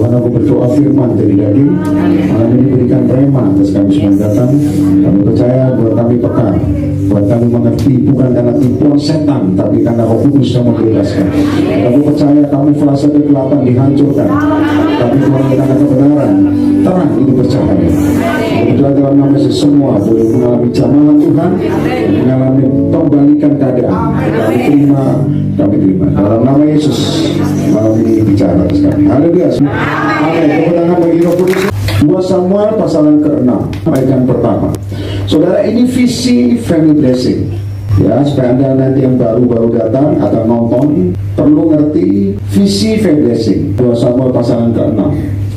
Tuhan, aku berdoa firman dari daging malam ini berikan rema atas kami semua yang datang. Kami percaya buat kami peka, buat kami mengerti bukan karena tipuan setan, tapi karena Roh Kudus yang membebaskan. Kami percaya kami frasa kegelapan dihancurkan, tapi Tuhan dengan kebenaran terang itu bercahaya. Kami berdoa dalam nama Yesus semua boleh mengalami jamaah Tuhan, mengalami pembalikan keadaan. Kami terima dalam nama Yesus. Malam ini bicara atas kami. Haleluya. Amin. Kemenangan bagi Roh Kudus. 2 Samuel pasal yang ke-6 ayat yang pertama. Saudara, ini visi family blessing. Ya, supaya Anda nanti yang baru datang atau nonton perlu ngerti visi family blessing. 2 Samuel pasal yang ke-6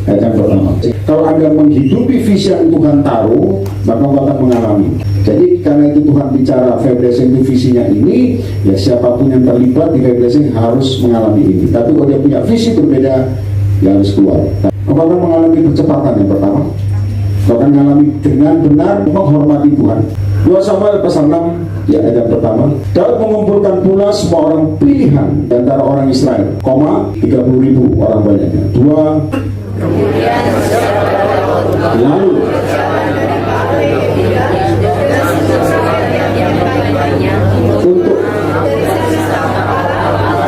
ayat yang pertama. Kalau Anda menghidupi visi yang Tuhan taruh, maka Anda akan mengalami. Jadi karena itu Tuhan bicara family blessing itu visinya ini, ya siapapun yang terlibat di family blessing harus mengalami ini. Tapi kalau dia punya visi berbeda, dia harus keluar. Kau akan mengalami percepatan yang pertama. Kau akan mengalami dengan benar menghormati Tuhan. 2 Samuel pasal 6 ya, ayat yang pertama. Daud mengumpulkan pula semua orang pilihan di antara orang Israel, 30.000 orang banyaknya. 2 lalu untuk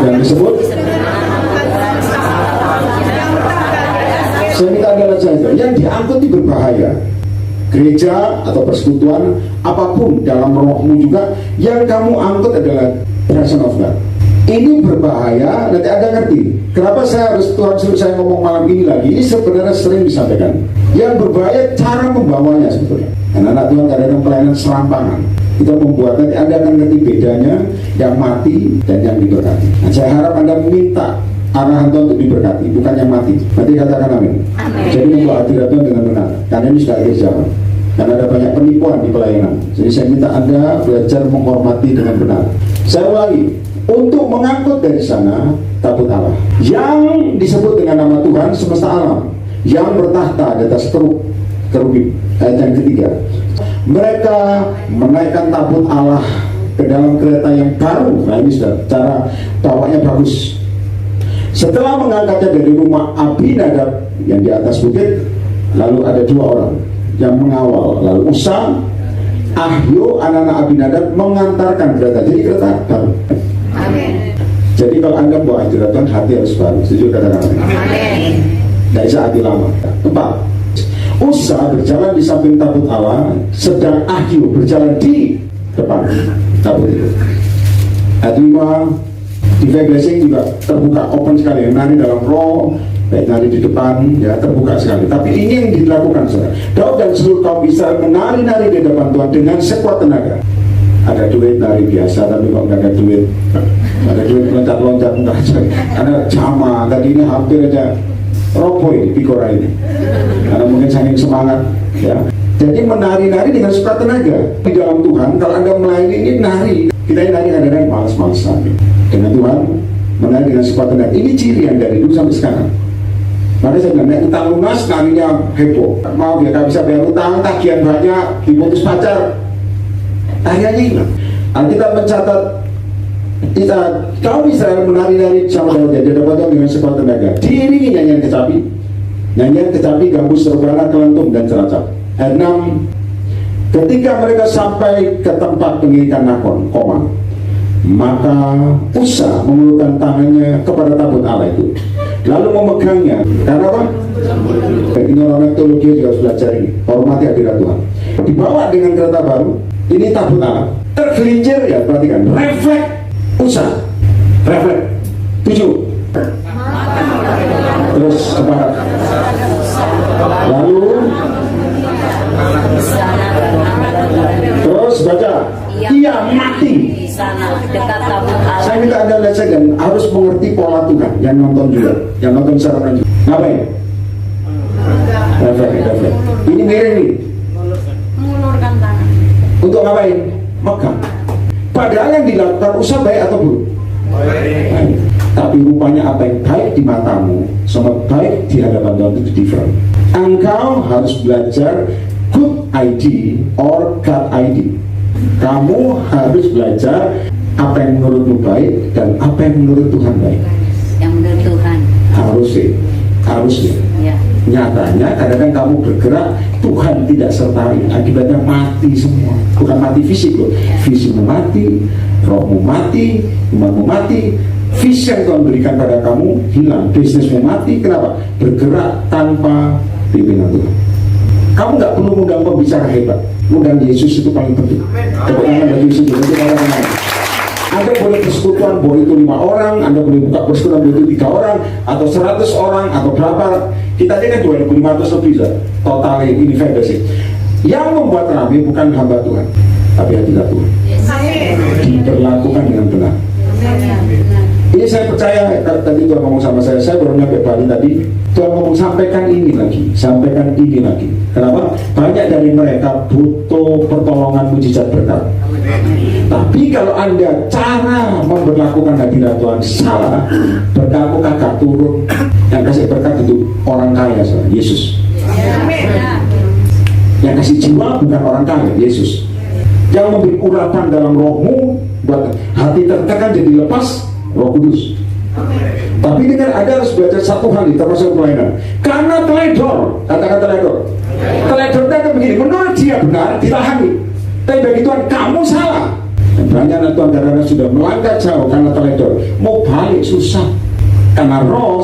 yang disebut saya minta adalah saja yang diangkut itu berbahaya. Gereja atau persekutuan apapun dalam rohmu juga yang kamu angkut adalah presence of God. Ini berbahaya. Nanti Anda ngerti kenapa saya harus Tuhan suruh saya ngomong malam ini lagi. Ini sebenarnya sering disampaikan. Yang berbahaya cara membawanya sebetulnya. Anak-anak Tuhan kadang-kadang pelayanan serampangan. Kita membuat nanti Anda akan ngerti bedanya yang mati dan yang diberkati. Nah, saya harap Anda minta arahan Tuhan untuk diberkati, bukan yang mati. Nanti katakan amin. Jadi membuat hadirat Tuhan dengan benar. Karena ini sudah akhir zaman. Karena ada banyak penipuan di pelayanan. Jadi saya minta Anda belajar menghormati dengan benar. Saya ulangi, untuk mengangkut dari sana tabut Allah yang disebut dengan nama Tuhan semesta alam, yang bertahta di atas kerubim. Ayat yang ketiga, mereka menaikkan tabut Allah ke dalam kereta yang baru. Nah ini sudah cara bawanya bagus. Setelah mengangkatnya dari rumah Abinadab yang di atas bukit, lalu ada 2 orang yang mengawal. Lalu Usa, Ahio, anak-anak Abinadab mengantarkan kereta. Jadi kereta baru. Amin. Jadi kalau Anda bawa hadirat Tuhan, hati harus baru. Setuju katakan amin. Tidak bisa hati lama. 4. Usa berjalan di samping tabut Allah, sedang Ahio berjalan di depan tabut itu. Ayat 5. Di blessing juga terbuka, open sekali. Yang nari dalam roh, baik nari di depan, ya terbuka sekali. Tapi ini yang dilakukan saudara. Daud dan seluruh kaum Israel menari-nari di depan Tuhan dengan sekuat tenaga. Ada duit nari biasa, tapi kok nggak ada duit. Ada duit loncat-loncat enggak aja. Karena jamaah tadi ini hampir aja roboh ini pikora ini. Karena mungkin saking semangat, ya. Jadi menari-nari dengan sekuat tenaga di dalam Tuhan. Kalau Anda melayani ini nari, kita ini nari kadang-kadang malas-malasan. Dengan Tuhan menari dengan sekuat tenaga. Ini ciri yang dari dulu sampai sekarang. Makanya saya bilang, utang lunas narinya heboh. Maaf ya, gak bisa bayar utang, tagihan banyak, diputus pacar, tariannya hilang. Kita mencatat kaum Israel menari-nari sama Daud, dia dapat dengan sekuat tenaga. Diiringi nyanyian kecapi, gambus, serbana, kelentung dan celacap. Ayat 6. Ketika mereka sampai ke tempat pengirikan Nakon, maka Usa mengulurkan tangannya kepada tabut Allah itu, lalu memegangnya. Karena apa? Ini orang teologi juga harus belajar ini. Hormati hadirat Tuhan. Dibawa dengan kereta baru. Ini tabut Allah. Tergelincir ya, perhatikan. Refleks Usa. Refleks. 7. Terus sepakat. Lalu terus baca. Ia mati. Saya minta Anda lihat dan harus mengerti pola Tuhan. Yang nonton juga, yang nonton secara lanjut. Ngapain? Refleks. Ini miring nih. Mengulurkan tangan. Untuk ngapain? Megang. Padahal yang dilakukan usaha baik atau buruk? Baik. Tapi rupanya apa yang baik di matamu sama baik di hadapan Tuhan itu different. Engkau harus belajar good ID or God ID. Kamu harus belajar apa yang menurutmu baik dan apa yang menurut Tuhan baik. Yang menurut Tuhan. Harus sih. harusnya. Ya. Nyatanya kadang-kadang kamu bergerak, Tuhan tidak sertai, akibatnya mati semua. Bukan mati fisik loh, fisikmu mati, rohmu mati, imanmu mati, visi yang Tuhan berikan pada kamu hilang, bisnismu mati. Kenapa? Bergerak tanpa pimpinan Tuhan. Kamu nggak perlu undang pembicara hebat, undang Yesus itu paling penting. Tepuk tangan bagi Yesus dulu. Anda boleh persekutuan bahwa itu 5 orang, Anda boleh buka persekutuan bahwa itu 3 orang, atau 100 orang, atau berapa. Kita ini kan 2.500 lebih lah, total ini federasi. Yang membuat ramai bukan hamba Tuhan, tapi hadirat Tuhan. Diperlakukan dengan benar. Ini saya percaya, tadi Tuhan ngomong sama saya baru nyampe Bali tadi, Tuhan ngomong sampaikan ini lagi. Kenapa? Banyak dari mereka butuh pertolongan mujizat berkat. Tapi kalau Anda cara memperlakukan hadirat Tuhan salah, berkatmu kagak turun. Yang kasih berkat itu orang kaya, Yesus. Yang kasih jiwa bukan orang kaya, Yesus. Yang memberi urapan dalam rohmu, buat hati tertekan jadi lepas, Roh Kudus. Tapi dengan Anda harus belajar satu hal termasuk pelayanan. Karena teledor, katakan teledor. Teledor itu begini, menurut dia benar, ditahani. Tapi bagi Tuhan, kamu salah. Dan banyak anak Tuhan karena sudah melangkah jauh karena teledor, mau balik susah. Karena roh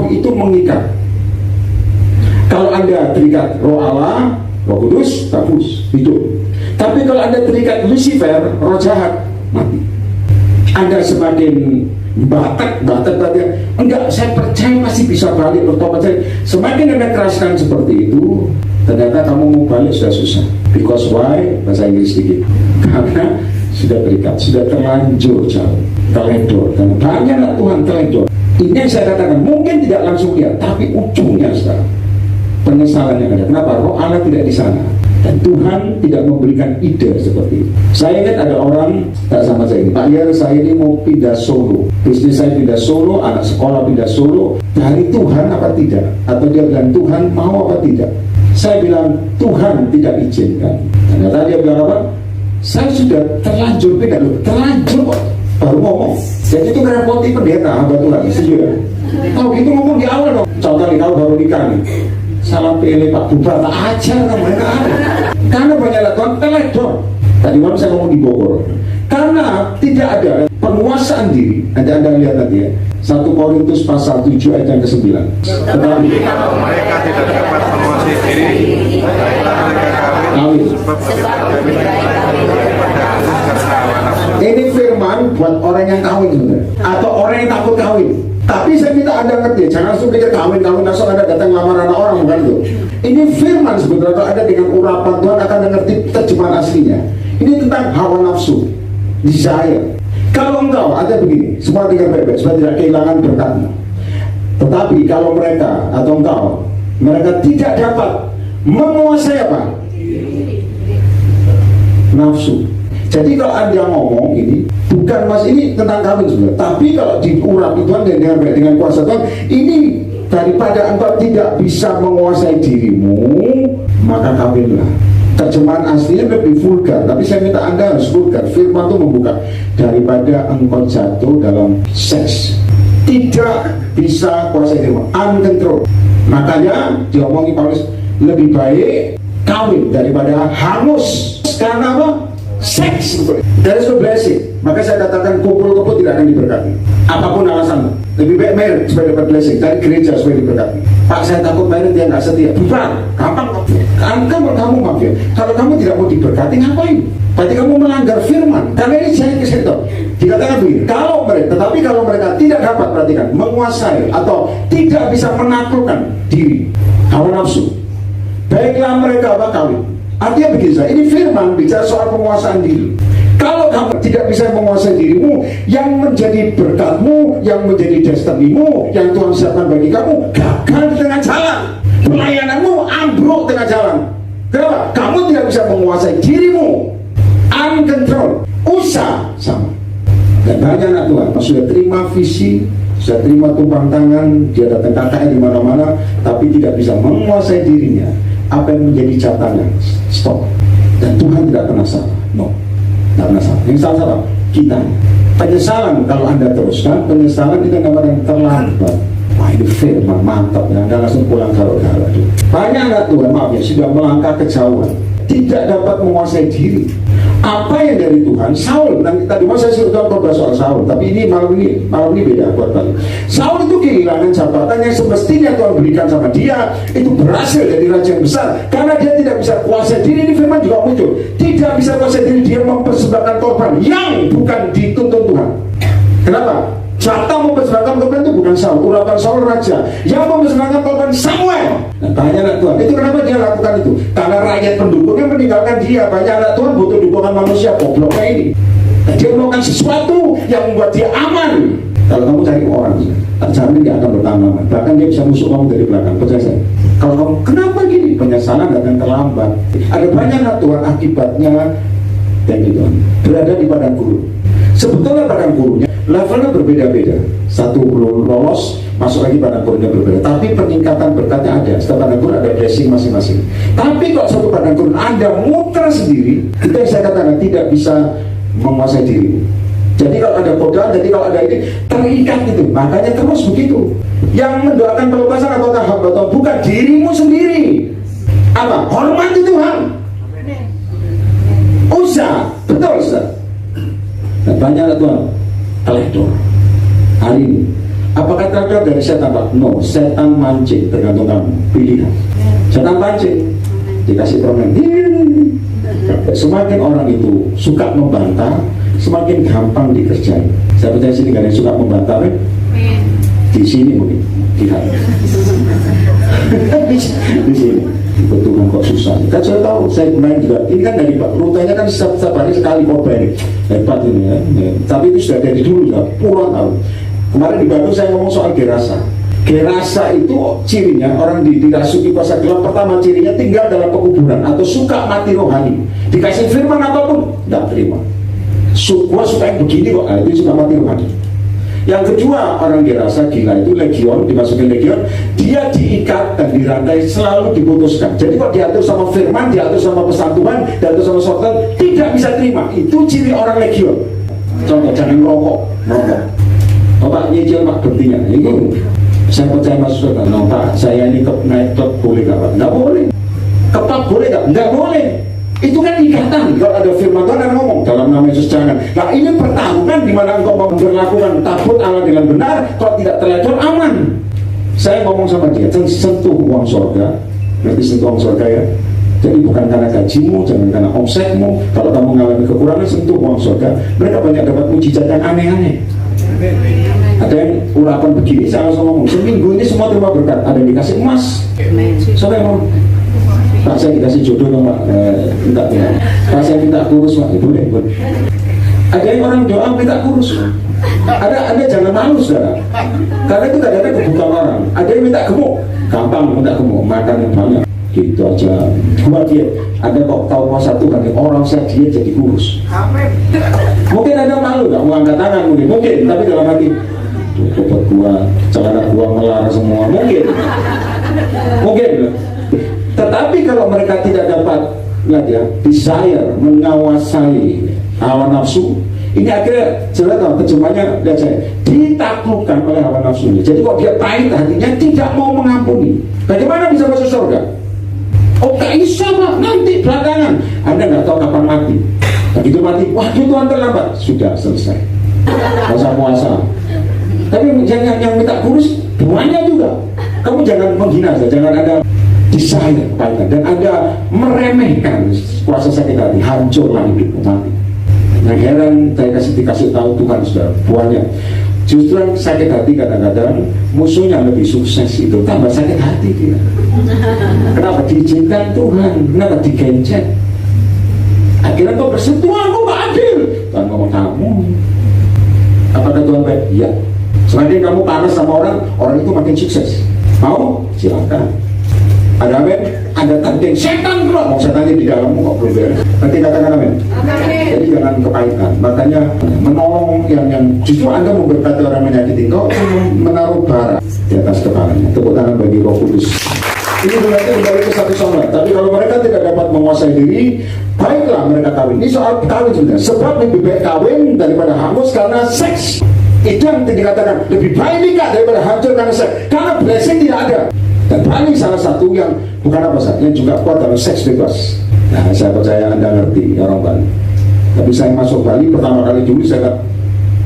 itu mengikat. Kalau Anda terikat roh Allah, Roh Kudus, bagus, hidup. Tapi kalau Anda terikat Lucifer, roh jahat, mati. Anda semakin batak berarti enggak, saya percaya masih bisa balik bertobat. Semakin Anda keraskan seperti itu, ternyata kamu mau balik sudah susah. Because why? Bahasa Inggris sedikit. Karena sudah terikat, sudah terlanjur jauh, teledor. Dan banyaklah Tuhan teledor. Ini yang saya katakan, mungkin tidak langsung lihat, tapi ujungnya sekarang penyesalan yang ada. Kenapa? Roh Allah tidak di sana. Dan Tuhan tidak memberikan ide seperti itu. Saya ingat ada orang tak sama saya ini, Pak Yer, saya ini mau pindah Solo, bisnis saya pindah Solo, anak sekolah pindah Solo. Dari Tuhan apa tidak? Atau dia bilang Tuhan mau apa tidak? Saya bilang Tuhan tidak izinkan. Ternyata dia bilang apa? Saya sudah terlanjur pindah, terlanjur kok baru ngomong. Jadi itu merepoti pendeta hamba Tuhan, setuju ya? Kalau gitu ngomong di awal dong. Contoh nih, kalau baru nikah nih, salam pilih Pak Bubar, tak ajar kan mereka ada. Karena banyak Tuhan teledor. Tadi malam saya ngomong di Bogor. Karena tidak ada penguasaan diri. Nanti Anda lihat nanti ya, 1 Korintus pasal 7 ayat yang ke-9. Tetapi kalau mereka tidak dapat menguasai diri, baiklah mereka kawin. Ini firman buat orang yang kawin sebenarnya, atau orang yang takut kawin. Tapi saya minta Anda ngerti, jangan langsung pikir kawin langsung Anda datang lamar anak orang, bukan itu. Ini firman sebenarnya kalau Anda dengan urapan Tuhan akan mengerti terjemahan aslinya. Ini tentang hawa nafsu, desire. Kalau engkau ada begini, semua tinggal bebas supaya tidak kehilangan berkatmu. Tetapi kalau mereka atau engkau, mereka tidak dapat menguasai apa? Nafsu. Jadi kalau Anda ngomong ini bukan mas ini tentang kawin sebenarnya, tapi kalau diurapi Tuhan dan dengan kuasa Tuhan, ini daripada engkau tidak bisa menguasai dirimu, maka kawinlah. Terjemahan aslinya lebih vulgar, tapi saya minta Anda harus vulgar. Firman itu membuka daripada engkau jatuh dalam seks, tidak bisa kuasai dirimu, uncontrolled. Makanya diomongi Paulus, lebih baik kawin daripada hangus. Karena apa? Seks. That is a blessing. Maka saya katakan kumpul-kumpul tidak akan diberkati. Apapun alasan, lebih baik married supaya dapat blessing, dari gereja supaya diberkati. Pak, saya takut married dia nggak setia. Bukan, gampang. Kamu maaf ya. Kalau kamu tidak mau diberkati, ngapain? Berarti kamu melanggar firman. Karena ini saya kisah itu. Dikatakan begini, tetapi kalau mereka tidak dapat, perhatikan, menguasai atau tidak bisa menaklukkan diri, hawa nafsu, baiklah mereka kawin. Artinya begini saya, ini firman bicara soal penguasaan diri. Kalau kamu tidak bisa menguasai dirimu, yang menjadi berkatmu, yang menjadi destinimu, yang Tuhan siapkan bagi kamu, gagal di tengah jalan. Pelayananmu ambruk tengah jalan. Kenapa? Kamu tidak bisa menguasai dirimu. Uncontrolled. Usah sama. Dan banyak anak Tuhan sudah terima visi, sudah terima tumpang tangan, dia datang KKN di mana-mana, tapi tidak bisa menguasai dirinya. Apa yang menjadi catangan, stop. Dan Tuhan tidak pernah salah, no, tidak pernah salah. Yang salah kita. Penyesalan kalau Anda teruskan, penyesalan kita namakan terlambat. Wah ini firman mantap ya, Anda langsung pulang garuk-garuk. Banyak anak Tuhan, maaf ya, sudah melangkah kejauhan, tidak dapat menguasai diri. Apa yang dari Tuhan? Saul, nanti tadi mau saya suruh tahu soal Saul, tapi ini malam ini beda buat kalian. Saul itu kehilangan jabatan yang semestinya Tuhan berikan sama dia, itu berhasil jadi raja yang besar, karena dia tidak bisa kuasai diri. Ini firman juga muncul, tidak bisa kuasai diri, dia mempersembahkan korban yang bukan dituntut Tuhan. Kenapa? Jatah mempersembahkan korban itu bukan Saul, urapan Saul raja, yang mempersembahkan korban Samuel. Nah, tanya anak Tuhan, itu kenapa dia lakukan itu? Karena rakyat pendukungnya meninggalkan dia. Banyak anak Tuhan butuh dukungan manusia, gobloknya ini. Nah, dia melakukan sesuatu yang membuat dia aman. Kalau kamu cari orang, terjamin dia akan bertahan lama. Bahkan dia bisa musuh kamu dari belakang, percaya saya. Kalau kamu, kenapa gini? Penyesalan datang terlambat. Ada banyak anak Tuhan akibatnya, thank you Tuhan, berada di padang gurun. Sebetulnya padang gurunnya levelnya berbeda-beda. Satu belum lolos, masuk lagi padang gurunnya berbeda. Tapi peningkatan berkatnya ada. Setiap padang gurun ada blessing masing-masing. Tapi kalau satu padang gurun Anda muter sendiri, itu yang saya katakan tidak bisa menguasai diri. Jadi kalau ada godaan, jadi kalau ada ini terikat gitu. Makanya terus begitu. Yang mendoakan pelepasan apakah hamba Tuhan? Bukan dirimu sendiri. Apa? Hormati Tuhan. Usaha, betul Ustaz. Dan banyak Tuhan teledor hari ini. Apakah teledor dari setan Pak? No, setan mancing, tergantung kamu pilihan. Setan mancing, dikasih permen. Semakin orang itu suka membantah, semakin gampang dikerjain. Saya percaya sini gak ada yang suka membantah, di sini mungkin lihat di sini. Betul kok susah. Kan saya tahu, saya main juga. Ini kan dari Pak, rutenya kan setiap hari sekali khotbah ini. Hebat ini ya. Tapi itu sudah dari dulu ya, puluhan tahun. Kemarin di Batu saya ngomong soal gerasa. Gerasa itu cirinya orang dirasuki kuasa gelap. Pertama cirinya tinggal dalam pekuburan atau suka mati rohani. Dikasih firman apapun, tidak terima. Gua suka yang begini kok, itu suka mati rohani. Yang kedua, orang gerasa gila itu legion, dimasukin legion, dia diikat dan dirantai, selalu diputuskan. Jadi kok diatur sama firman, diatur sama pesan Tuhan, diatur sama sortan, tidak bisa terima. Itu ciri orang legion. Contoh, jangan merokok. Bapak nyicil Pak berhentinya. Itu saya percaya Mas Saudara. No, Pak, saya ini naik klub boleh nggak Pak? Nggak boleh. Kepap boleh nggak? Nggak boleh. Itu kan ikatan. Kalau ada firman Tuhan yang ngomong dalam nama Yesus jangan. Nah ini pertarungan di mana engkau mau memperlakukan takut Allah dengan benar. Kalau tidak terlanjur aman. Saya ngomong sama dia, sentuh uang surga. Berarti sentuh uang surga ya. Jadi bukan karena gajimu, jangan karena omsetmu. Kalau kamu mengalami kekurangan, sentuh uang surga. Mereka banyak dapat mujizat yang aneh-aneh. Ada yang urapan begini, saya langsung ngomong, seminggu ini semua terima berkat. Ada yang dikasih emas. Siapa yang ngomong? Pak saya dikasih jodoh dong Pak, minta ya. Pak saya minta kurus Pak, boleh. Ada yang orang doa minta kurus. Ada jangan malu saudara. Karena itu kadang-kadang kebutuhan orang. Ada yang minta gemuk, gampang minta gemuk, makan yang banyak. Gitu aja. Gua diet. Ada kok tahu kuasa Tuhan orang saya diet jadi kurus. Mungkin ada malu nggak mau angkat tangan mungkin, tapi dalam hati dapat gua celana gua melar semua mungkin. Tetapi kalau mereka tidak dapat ya, desire, menguasai hawa nafsu, ini akhirnya jelas tahu terjemahnya lihat saya ditaklukkan oleh hawa nafsunya. Jadi kok dia pahit hatinya tidak mau mengampuni, bagaimana bisa masuk surga? Oh gak bisa Pak, nanti belakangan. Anda nggak tahu kapan mati. Begitu mati, waduh Tuhan terlambat, sudah selesai. Masa puasa. Tapi yang minta kurus banyak juga. Kamu jangan menghina saja, jangan ada desire kepada dan Anda meremehkan kuasa sakit hati, hancurlah hidupmu mati. Nah heran saya dikasih tahu Tuhan sudah buahnya. Justru yang sakit hati kadang-kadang musuhnya lebih sukses, itu tambah sakit hati dia. Kenapa diizinkan Tuhan? Kenapa digencet? Akhirnya kau bersetujuan, kau gak adil. Tuhan ngomong kamu. Apakah Tuhan baik? Iya. Semakin kamu panas sama orang itu makin sukses. Mau? Silakan. Ada amin? Ada tanding setan keluar. Mau setannya di dalammu kok belum beres. Nanti katakan amin. Jadi jangan kepahitan. Makanya menolong yang justru Anda memberkati orang menyakiti kau, menaruh bara di atas kepalanya. Tepuk tangan bagi Roh Kudus. Ini berarti kembali ke satu sama. Tapi kalau mereka tidak dapat menguasai diri, baiklah mereka kawin. Ini soal kawin sebenarnya. Sebab lebih baik kawin daripada hangus karena seks. Itu yang dikatakan lebih baik nikah daripada hancur karena seks, karena blessing tidak ada. Dan paling salah satu yang bukan apa saja, yang juga kuat dalam seks bebas. Nah, saya percaya Anda ngerti orang Bali. Tapi saya masuk Bali pertama kali dulu saya lihat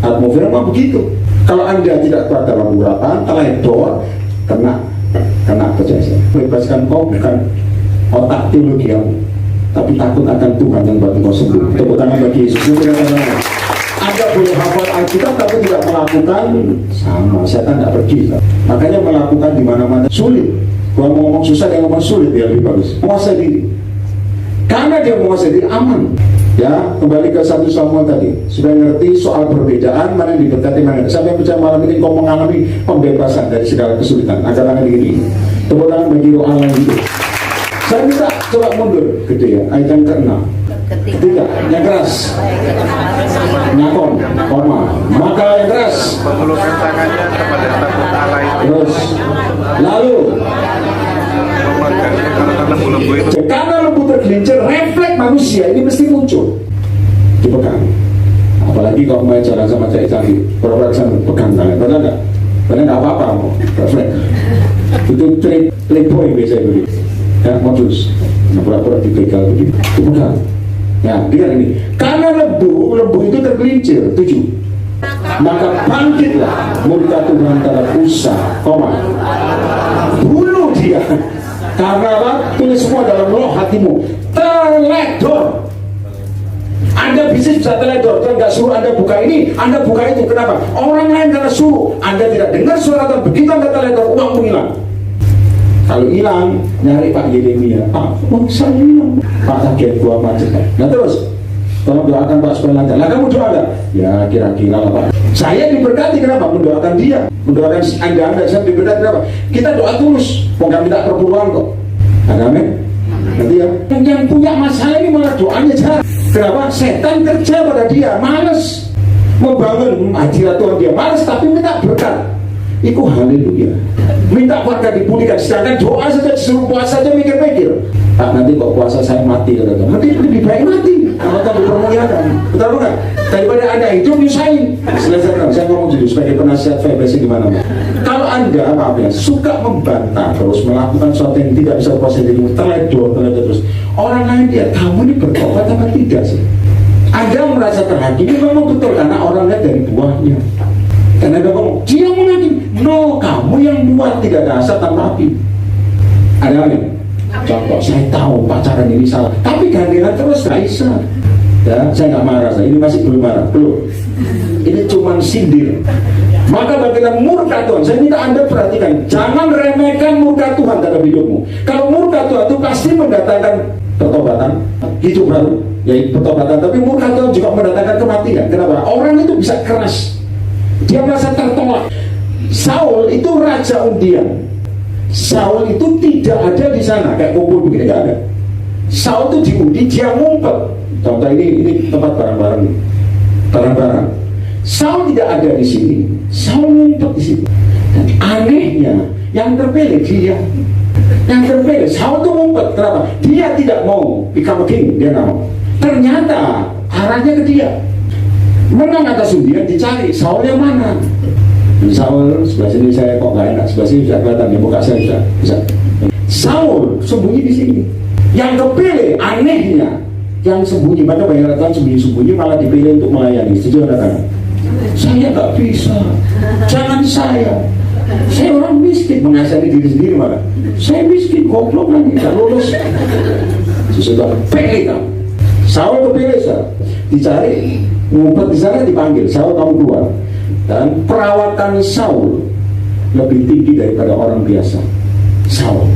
atmosfer memang begitu. Kalau Anda tidak kuat dalam urapan, teledor, kena percaya saya. Bebaskan kau bukan otak teologi kamu, tapi takut akan Tuhan yang buat kau sembuh. Tepuk tangan bagi Yesus. Anda boleh hafal Alkitab tapi tidak melakukan, sama setan tidak pergi. Makanya melakukan di mana-mana sulit. Kalau ngomong susah dia ngomong sulit, dia lebih bagus. Menguasai diri. Karena dia menguasai diri aman. Ya, kembali ke 1 Samuel tadi. Sudah ngerti soal perbedaan mana yang diberkati mana. Sampai percaya malam ini kau mengalami pembebasan dari segala kesulitan. Angkat tangan begini. Tepuk tangan bagi roh Allah itu. Saya minta coba mundur gitu ya. Ayat yang ke-6. Ketiga, yang keras. Nyakon, koma. Maka yang keras. Mengulurkan tangannya kepada yang takut Allah itu. Terus. Lalu. Memegangnya karena lembu-lembu itu. Karena lembu tergelincir, refleks manusia ini mesti muncul. Dipegang. Apalagi kalau main jalan sama cewek cantik, pura-pura kesana, pegang tangan. Padahal enggak. Padahal enggak apa-apa. Refleks. Itu playboy biasa begitu. Ya, modus. Pura-pura dipegang begitu. Dipegang. Ya, dengar ini. Karena lembu itu tergelincir. 7. Maka bangkitlah murka Tuhan terhadap Usa, koma. Bunuh dia. Karena apa? Tulis semua dalam roh hatimu. Teledor. Anda bisa teledor. Tuhan nggak suruh Anda buka ini, Anda buka itu. Kenapa? Orang lain karena suruh. Anda tidak dengar suara Tuhan. Begitu Anda teledor, uangmu hilang. Kalau hilang, nyari Pak Yeremia. Pak, uang saya hilang. Pak, sakit gua macet. Nah terus, tolong doakan Pak supaya lancar. Lah kamu doa gak? Ya kira-kira lah Pak. Saya diberkati kenapa? Mendoakan dia, mendoakan Anda saya diberkati kenapa? Kita doa tulus. Kok nggak minta perpuluhan kok? Amin. Nanti ya. Yang punya masalah ini malah doanya jarang. Kenapa? Setan kerja pada dia, males membangun hadirat Tuhan dia, males tapi minta berkat. Iku haleluya. Minta warga dipulihkan. Sedangkan doa saja, disuruh puasa saja mikir-mikir. Pak, nanti kok puasa saya mati kata-kata. Nanti lebih baik mati. Kalau tak dipermuliakan. Betul enggak? Daripada Anda hidup nyusahin. Selesai. Saya ngomong jujur sebagai penasihat vibrasi di mana-mana. Kalau Anda apa-apa suka membantah terus melakukan sesuatu yang tidak bisa kuasai dirimu, teledor terus. Orang lain dia, kamu ini bertobat apa tidak sih? Anda merasa terhakimi memang betul karena orang lihat dari buahnya. Karena dia ngomong, dia menghakimi. No, kamu yang buat tidak ada asap tanpa api. Ada apa? Contoh, saya tahu pacaran ini salah, tapi gandengan terus gak bisa. Ya, saya nggak marah, ini masih belum marah, belum. Ini cuma sindir. Maka bagaimana murka Tuhan? Saya minta Anda perhatikan, jangan remehkan murka Tuhan dalam hidupmu. Kalau murka Tuhan itu pasti mendatangkan pertobatan, hidup baru, yaitu pertobatan. Tapi murka Tuhan juga mendatangkan kematian. Kenapa? Orang itu bisa keras. Dia merasa tertolak. Saul itu raja undian. Saul itu tidak ada di sana kayak kumpul begini, nggak ada. Saul itu diundi, dia ngumpet. Contoh ini tempat barang-barang. Saul tidak ada di sini. Saul ngumpet di situ. Dan anehnya, yang terpilih dia. Yang terpilih Saul itu ngumpet. Kenapa? Dia tidak mau become king, dia nggak mau. Ternyata arahnya ke dia. Menang atas undian dicari Saul yang mana? Saul sebelah sini saya kok nggak enak, sebelah sini bisa kelihatan ya muka saya bisa. Saul sembunyi di sini. Yang kepilih anehnya yang sembunyi, maka banyak orang sembunyi malah dipilih untuk melayani. Setuju katakan? Saya nggak bisa. Jangan saya orang miskin, mengasihani diri sendiri malah. Saya miskin, goblok lagi, nggak lulus. Sudah pilih kamu. Saul kepilih saya, dicari, ngumpet di sana dipanggil. Saul kamu keluar. Dan perawatan Saul lebih tinggi daripada orang biasa. Saul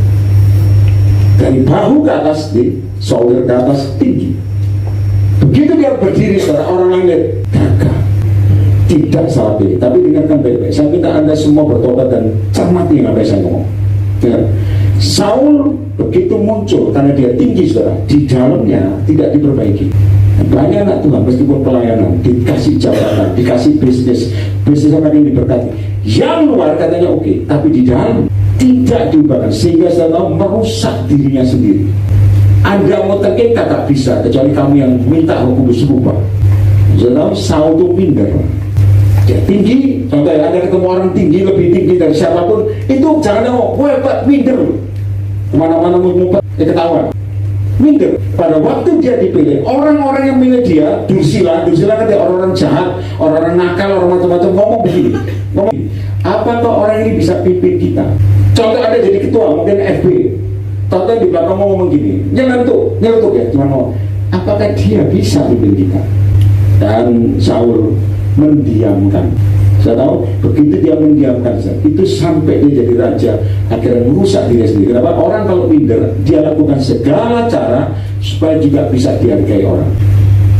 dari bahu ke atas, di shoulder ke atas tinggi. Begitu dia berdiri, saudara, orang lain lihat gagah. Tidak salah pilih, tapi dengarkan baik-baik. Saya minta Anda semua bertobat dan cermati yang saya ngomong. Ya. Saul begitu muncul karena dia tinggi, saudara, di dalamnya tidak diperbaiki. Banyak anak Tuhan meskipun pelayanan dikasih jabatan, dikasih bisnis apa yang diberkati. Yang luar katanya oke, tapi di dalam tidak diubahkan sehingga saya tahu merusak dirinya sendiri. Anda mau tekik tak bisa kecuali kamu yang minta hukum berubah. Saya tahu Saul itu minder. Dia tinggi, contohnya Anda ketemu orang tinggi, lebih tinggi dari siapapun, itu jangan nengok, wah Pak, minder. Kemana-mana ngumpet, ketahuan. Minder. Pada waktu dia dipilih, orang-orang yang milih dia, Dursila kan dia orang-orang jahat, orang-orang nakal, orang macam-macam, ngomong begini. Apakah orang ini bisa pimpin kita? Contoh Anda jadi ketua, mungkin FB. Contoh di belakang ngomong gini, nyelentuk ya, cuma ngomong, apakah dia bisa pimpin kita? Dan Saul mendiamkan. Saya tahu begitu dia mendiamkan itu sampai dia jadi raja, akhirnya merusak diri sendiri. Kenapa? Orang kalau minder, dia lakukan segala cara supaya juga bisa dihargai orang.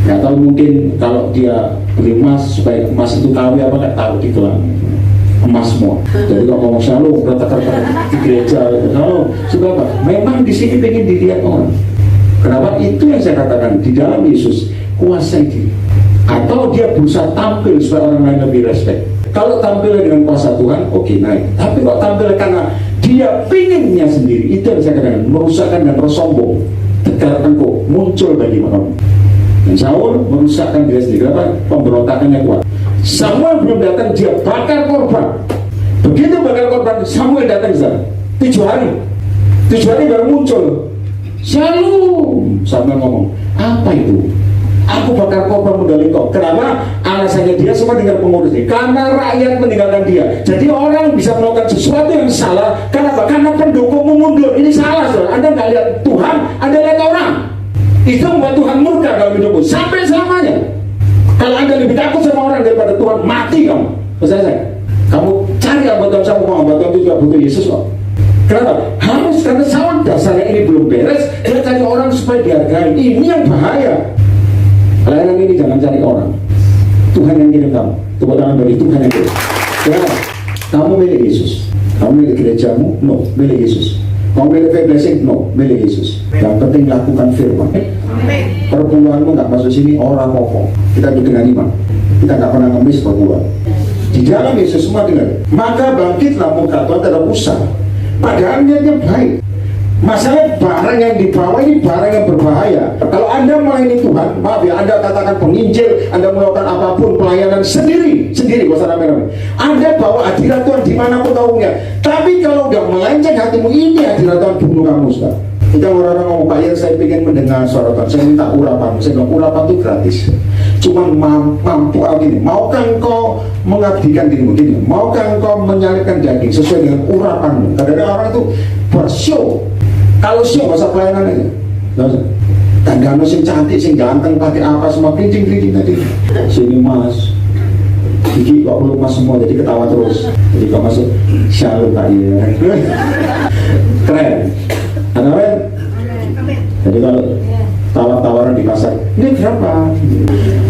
Nggak tahu, mungkin kalau dia beli emas supaya emas itu KW apa, nggak tahu di gelang emas semua. Jadi kalau ngomong selalu retak-retak di gereja, kalau sudah apa? Memang di sini pengen dilihat orang. Kenapa? Itu yang saya katakan, di dalam Yesus kuasai diri. Atau dia berusaha tampil supaya orang lain lebih respect. Kalau tampil dengan kuasa Tuhan, oke, naik. Tapi kalau tampil karena dia pinginnya sendiri, itu yang saya katakan, merusakkan dan bersombong. Tegar tengkuk muncul bagi kamu. Dan Saul merusakkan diri sendiri. Kenapa? Pemberontakannya kuat. Samuel belum datang, dia bakar korban. Begitu bakar korban, Samuel datang ke sana. 7 hari baru muncul. Shalom. Samuel ngomong, apa itu? Aku bakar korban medali kau. Kenapa? Alasannya dia semua dengar pengurusnya. Karena rakyat meninggalkan dia. Jadi orang bisa melakukan sesuatu yang salah. Kenapa? Karena pendukungmu mundur. Ini salah, saudara. Anda nggak lihat Tuhan, Anda lihat orang. Itu membuat Tuhan murka dalam hidupmu sampai selamanya. Kalau Anda lebih takut sama orang daripada Tuhan, mati kamu. Selesai. Kamu cari anggota sama anggota itu juga butuh Yesus kok. Kenapa? Harus, karena Saul dasarnya ini belum beres. Dia cari orang supaya dihargai. Ini yang bahaya. Pelayanan ini jangan cari orang. Tuhan yang kirim kamu. Tepuk tangan bagi Tuhan yang kirim. Kenapa? Kamu milik Yesus. Kamu milik gerejamu? No, milik Yesus. Kamu milik faith blessing? No, milik Yesus. Yang penting lakukan firman. Perpuluhanmu nggak masuk sini, orang ngomong. Kita hidup dengan iman. Kita nggak pernah ngemis perpuluhan. Di dalam Yesus semua dengar. Maka bangkitlah muka Tuhan terhadap usaha. Padahal niatnya baik. Masalah barang yang dibawa ini barang yang berbahaya. Kalau Anda melayani Tuhan, maaf ya, Anda katakan penginjil, Anda melakukan apapun pelayanan sendiri, bahasa rame-rame. Anda bawa hadirat Tuhan dimanapun tahunya. Tapi kalau udah melenceng hatimu, ini hadirat Tuhan bunuh kamu, saudara. Kita orang-orang ngomong, Pak ya, saya ingin mendengar suara Tuhan, saya minta urapan. Saya bilang, urapan itu gratis. Cuman mampu gini, maukah engkau mengabdikan dirimu gini, maukah engkau menyalipkan daging sesuai dengan urapanmu. Kadang-kadang orang itu bershow. Kalau show bahasa pelayanan aja, tangga sing cantik, sing ganteng, pakai apa semua kerincing tadi. Sini mas, gigi kok belum mas semua, jadi ketawa terus. Jadi kok masuk shalom tak ya. Keren. Ada kan? Jadi kalau tawar-tawaran di pasar, ini berapa?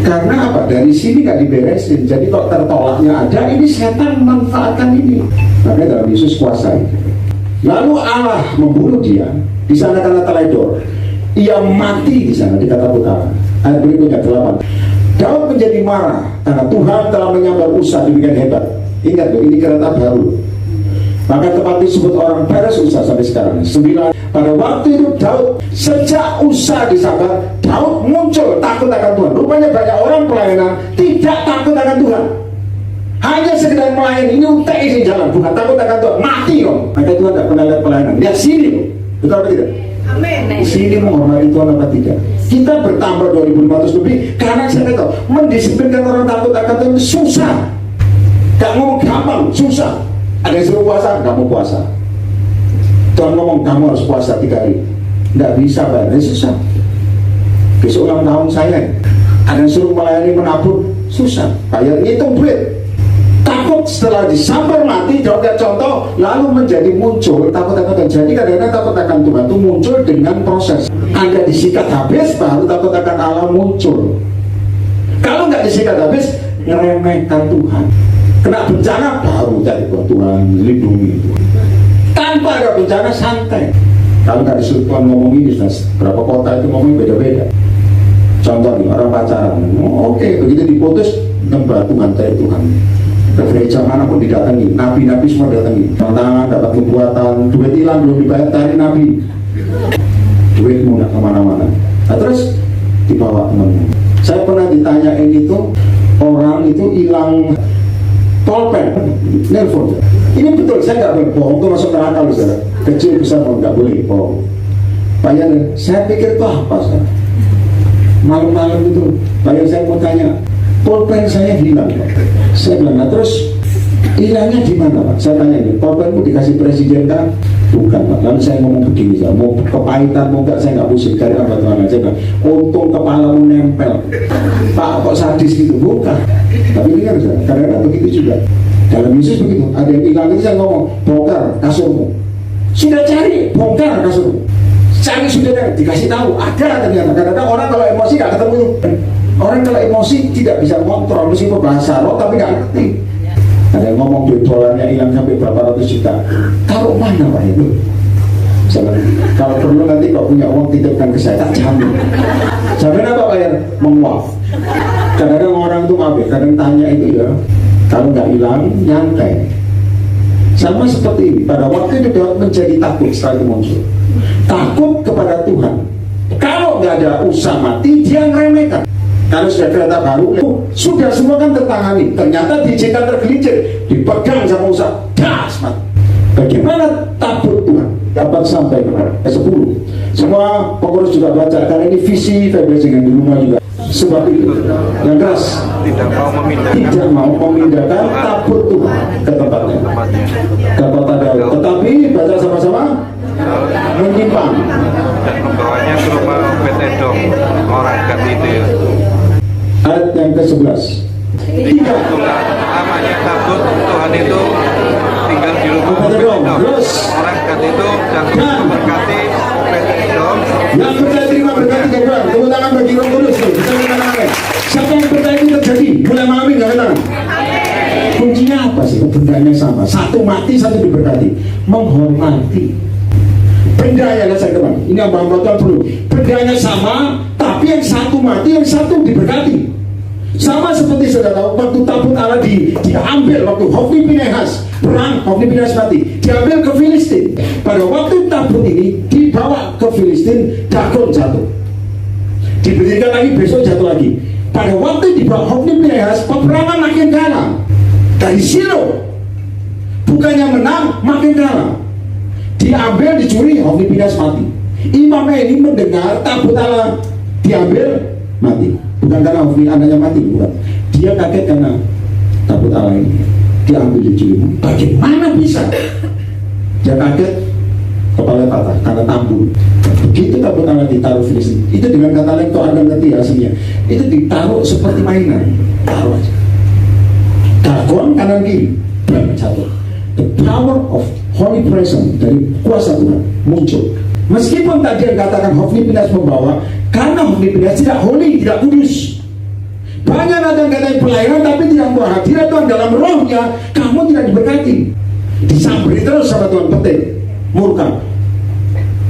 Karena apa? Dari sini nggak diberesin. Jadi kok tertolaknya ada, ini setan manfaatkan ini. Makanya dalam Yesus kuasai. Lalu Allah membunuh dia di sana karena teledor. Ia mati di sana di kata utara. Ayat berikutnya 8. Daud menjadi marah karena Tuhan telah menyambar Usa demikian hebat. Ingat loh, ini kereta baru. Maka tempat disebut orang Peres Usa sampai sekarang. 9. Pada waktu itu Daud, sejak Usa disambar, Daud muncul takut akan Tuhan. Rupanya banyak orang pelayanan tidak takut akan Tuhan. Hanya sekedar melayani, ini UTI sih jalan, bukan takut akan Tuhan, mati dong. Maka Tuhan tidak pernah lihat pelayanan. Lihat sini loh, betul apa tidak? Amin. Sini menghormati Tuhan apa tidak? Kita bertambah 2.500 lebih karena saya tahu mendisiplinkan orang takut akan Tuhan itu susah. Gak ngomong gampang, susah. Ada yang suruh puasa, gak mau puasa. Tuhan ngomong kamu harus puasa 3 hari. Nggak bisa bayar, susah. Besok ulang tahun saya, ada yang suruh melayani menabur, susah. Bayar hitung duit. Takut setelah disambar mati, contoh contoh, lalu menjadi muncul takut akan Tuhan. Jadi kadang-kadang takut akan Tuhan itu muncul dengan proses. Anda disikat habis, baru takut akan Allah muncul. Kalau nggak disikat habis, ngeremehkan Tuhan. Kena bencana baru cari Tuhan, lindungi. Tanpa ada bencana santai. Kalau nggak disuruh Tuhan ngomong ini, berapa kota itu ngomong beda-beda. Contoh nih, orang pacaran, oke, begitu diputus, nembah Tuhan, cari Tuhan. Ke gereja manapun didatangi, nabi-nabi semua datangi. Tantangan, dapat pembuatan, duit hilang belum dibayar, cari nabi. Duitmu nggak kemana-mana. Nah terus dibawa temanmu. Saya pernah ditanyain itu, orang itu hilang Polpen, nelpon. Ini betul, saya nggak boleh bohong, itu masuk neraka loh saudara. Kecil besar nggak boleh bohong. Pak Yan, saya pikir itu apa saudara? Malam-malam itu, Pak Yan saya mau tanya, polpen saya hilang Pak. Saya bilang, nah terus hilangnya di mana Pak? Saya tanya ini, polpenmu dikasih presiden kan? Bukan Pak. Lalu saya ngomong begini, saya mau kepahitan, mau nggak, saya nggak pusing. Karena apa Tuhan? Saya bilang, untung kepalamu nempel. Pak, kok sadis gitu? Bukan. Tapi dengar saudara, kadang-kadang begitu juga. Dalam Yesus begitu, ada yang hilang itu saya ngomong, bongkar kasurmu. Sudah cari, bongkar kasurmu. Cari sudah dikasih tahu, ada ternyata. Kadang-kadang orang kalau emosi nggak ketemu. Orang kalau emosi tidak bisa kontrol, meskipun bahasa roh tapi nggak ngerti. Ada yang ngomong duit dolarnya hilang sampai berapa ratus juta. Taruh mana Pak itu? Misalnya, kalau perlu nanti kok punya uang titipkan ke saya, tak jamin. Jamin apa Pak ya? Menguap. Kadang-kadang orang itu maaf ya, kadang tanya itu ya, kalau nggak hilang, nyantai. Sama seperti ini, pada waktu itu Daud menjadi takut setelah itu muncul. Takut kepada Tuhan. Kalau nggak ada usaha mati, dia ngeremehkan. Kalau sudah kereta baru, sudah semua kan tertangani. Ternyata diizinkan tergelincir, dipegang sama usaha, das mati. Bagaimana takut Tuhan dapat sampai ke 10. Semua pengurus juga baca, karena ini visi Februari di rumah juga. Sebab itu yang keras tidak mau memindahkan takut Tuhan ke tempatnya, ke kota Daud. Tetapi baca sama-sama, menyimpang dan membawanya ke rumah Obed-Edom, orang Gat itu ya. Ayat yang ke-11. Tidak. Itulah namanya takut Tuhan itu tinggal di rumah Obed-Edom, orang Gat itu, dan memberkati Obed-Edom. Yang percaya terima berkati Tuhan. Tepuk tangan bagi Roh Kudus. Siapa yang percaya itu terjadi? Mulai malam ini nggak kena. Kuncinya apa sih? Bendanya sama. Satu mati, satu diberkati. Menghormati. Bendanya saya teman. Ini hamba-hamba Tuhan perlu. Bendanya sama, tapi yang satu mati, yang satu diberkati. Sama seperti saudara tahu, waktu tabut Allah diambil, waktu Hofni Pinehas perang, Hofni Pinehas mati, diambil ke Filistin. Pada waktu tabut ini dibawa ke Filistin, Dagon jatuh. Diberikan lagi, besok jatuh lagi. Pada waktu dibawa Hofni Pinehas, peperangan makin kalah. Dari Silo, bukannya menang, makin kalah. Diambil, dicuri, Hofni Pinehas mati. Imam ini mendengar tabut Allah diambil, mati. Bukan karena Hofni anaknya mati, bukan. Dia kaget karena tabut Allah ini diambil, dicuri. Bagaimana bisa? Dia kaget, kepala patah karena tambun. Begitu tabut Allah ditaruh Filistin, itu dengan kata lain, Anda ngerti hasilnya, itu ditaruh seperti mainan, taruh aja. Dagon kanan kiri, jatuh. The power of Holy Presence dari kuasa Tuhan muncul. Meskipun tadi yang katakan Hofni Pinehas membawa, karena Hofni Pinehas tidak holy, tidak kudus. Banyak ada yang katakan pelayanan tapi tidak membawa hadirat Tuhan dalam rohnya, kamu tidak diberkati. Disambri terus sama Tuhan, petik, murka.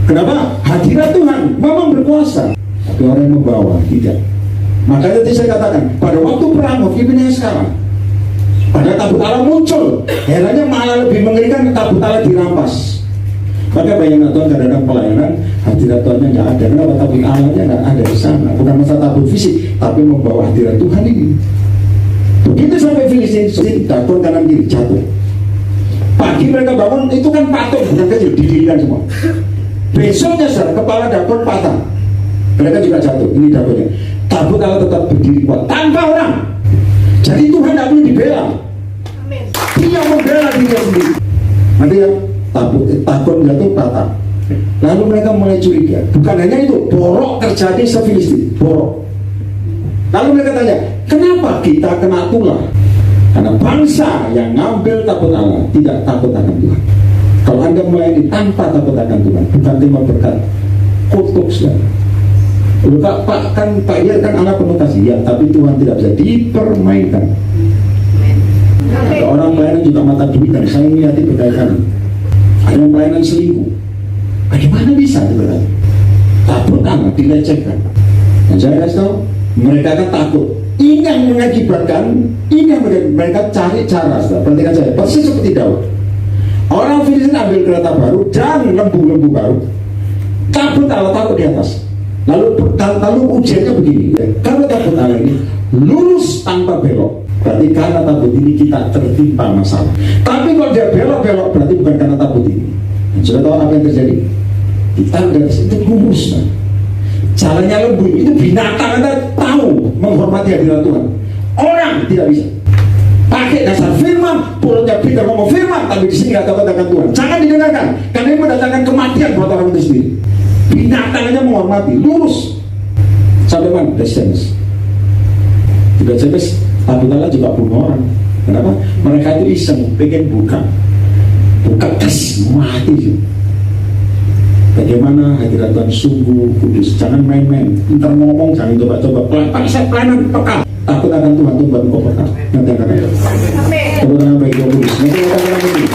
Kenapa? Hadirat Tuhan memang berkuasa, tapi orang yang membawa tidak. Makanya tadi saya katakan, pada waktu perang Hofni Pinehas kalah, pada tabut Allah muncul, herannya malah lebih mengerikan, tabut Allah dirampas. Maka bayangkan Tuhan kadang-kadang pelayanan, hadirat Tuhannya nggak ada. Kenapa? Tabut Allahnya nggak ada di sana. Bukan masalah tabut fisik, tapi membawa hadirat Tuhan ini. Begitu sampai Filistin, Dagon kanan kiri jatuh. Pagi mereka bangun, itu kan patung, bukan kecil, didirikan semua. Besoknya kepala Dagon patah, mereka juga jatuh. Ini Dagonnya. Tabut Allah tetap berdiri kuat tanpa orang. Jadi Tuhan tidak perlu dibela. Dia membela dirinya sendiri. Nanti ya, Dagon jatuh patah. Lalu mereka mulai curiga. Bukan hanya itu, borok terjadi se-Filistin, borok. Lalu mereka tanya, kenapa kita kena tulah? Karena bangsa yang ngambil tabut Allah tidak takut akan Tuhan. Kalau Anda melayani tanpa takut akan Tuhan, bukan terima berkat, kutuk saudara. Pak kan Pak Iya kan anak penuh kasih, ya, tapi Tuhan tidak bisa dipermainkan. Ada orang pelayanan juga mata duitan, saya melihat berkaitan. Ada yang pelayanan selingkuh. Bagaimana bisa itu berarti? Takut Allah dilecehkan. Dan saya kasih tahu, mereka kan takut. Ini yang mengakibatkan, ini yang mereka cari cara. Perhatikan saya, persis seperti Daud. Orang Filistin ambil kereta baru dan lembu-lembu baru. Tabut Allah taruh di atas. Lalu ujiannya begini, ya. Kalau tabut Allah ini lurus tanpa belok, berarti karena takut ini kita tertimpa masalah. Tapi kalau dia belok-belok, berarti bukan karena takut ini. Sudah tahu apa yang terjadi? Kita udah itu lurus, kan? Caranya lembut. Itu binatang Anda tahu menghormati hadirat Tuhan. Orang tidak bisa. Pakai dasar firman, mulutnya Peter ngomong firman, tapi di sini nggak tahu katakan Tuhan. Jangan didengarkan, karena ini mendatangkan kematian buat orang itu sendiri. Binatangnya menghormati, lurus. Sampai mana? Descendants. Tidak jelas. Abu Talha juga bunuh orang. Kenapa? Mereka itu iseng, pengen buka tes, mati. Bagaimana hadirat Tuhan sungguh kudus. Jangan main-main, ntar ngomong, jangan coba-coba. Pakai saya pelayanan peka. Takut akan Tuhan, Tuhan kau peka. Nanti akan ada. Takut akan baik kau kudus. Nanti akan ada ini.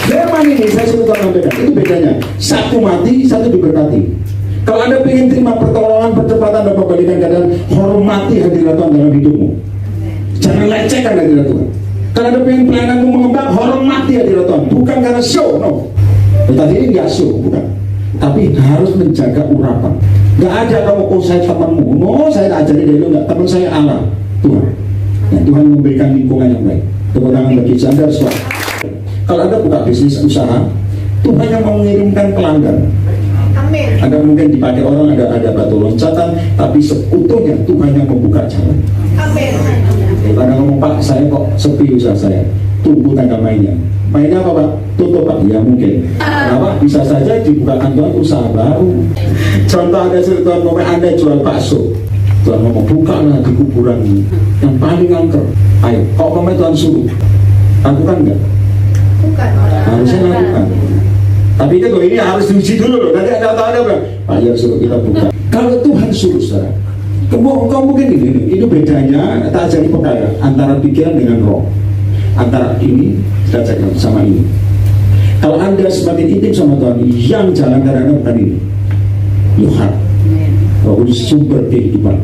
Firman ini saya suruh Tuhan sampaikan. Itu bedanya. Satu mati, satu diberkati. Kalau Anda ingin terima pertolongan, percepatan dan pembalikan keadaan, hormati hadirat Tuhan dalam hidupmu. Jangan lecehkan hadirat Tuhan. Kalau Anda ingin pelayananmu mengembang, hormati hadirat Tuhan. Bukan karena show, no. Tadi ini nggak show, bukan. Tapi harus menjaga urapan. Nggak ada kamu, oh saya temanmu, no saya ajari dari itu, nggak, teman saya Allah, Tuhan. Ya, Tuhan memberikan lingkungan yang baik. Tepuk tangan bagi Anda semua. Kalau Anda buka bisnis usaha, Tuhan yang mengirimkan pelanggan. Amin. Anda mungkin dipakai orang, ada batu loncatan, tapi seutuhnya Tuhan yang membuka jalan. Amin. Karena ngomong, Pak, saya kok sepi usaha saya, tunggu tanggal mainnya. Mainnya apa, Pak? Tutup, Pak? Ya mungkin. Kenapa? Bisa saja dibukakan Tuhan usaha baru. Contoh ada Tuhan ngomong, Anda jual bakso, Tuhan ngomong, bukalah di kuburan yang paling angker. Ayo, kok ngomong Tuhan suruh, lakukan nggak? Bukan. Harusnya lakukan. Tapi itu ini harus diuji dulu loh. Nanti ada bilang, Pak, ya suruh kita buka. Kalau Tuhan suruh, saudara, kamu mungkin ini bedanya, tak ajari pekaya antara pikiran dengan roh, antara ini kita cek sama ini. Kalau Anda semakin intim sama Tuhan, yang jalan karena bukan ini, your heart, sumber kehidupan.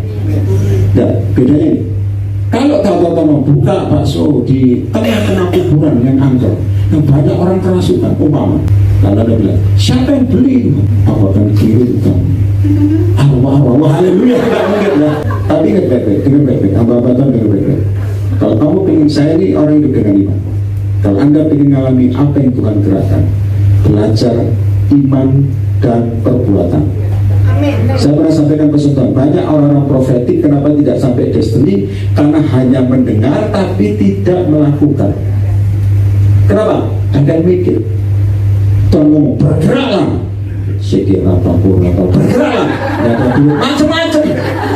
Dan bedanya ini, kalau tahu-tahu buka bakso di tengah-tengah kuburan yang angker, yang banyak orang kerasukan, umpama, lalu Anda bilang, siapa yang beli? Apa akan kiri itu? Wah, haleluya, tidak mungkin lah. Tapi ingat baik-baik, dengar baik-baik, hamba-hamba Tuhan dengar baik-baik. Kalau kamu pengen, saya ini orang hidup dengan iman. Kalau Anda pengen mengalami apa yang Tuhan gerakan, belajar iman dan perbuatan. Amin. Saya pernah sampaikan pesan Tuhan, banyak orang-orang profetik kenapa tidak sampai destiny, karena hanya mendengar tapi tidak melakukan. Kenapa? Anda mikir, Tuhan ngomong, bergeraklah, sikit apapun, bergeraklah, macam-macam,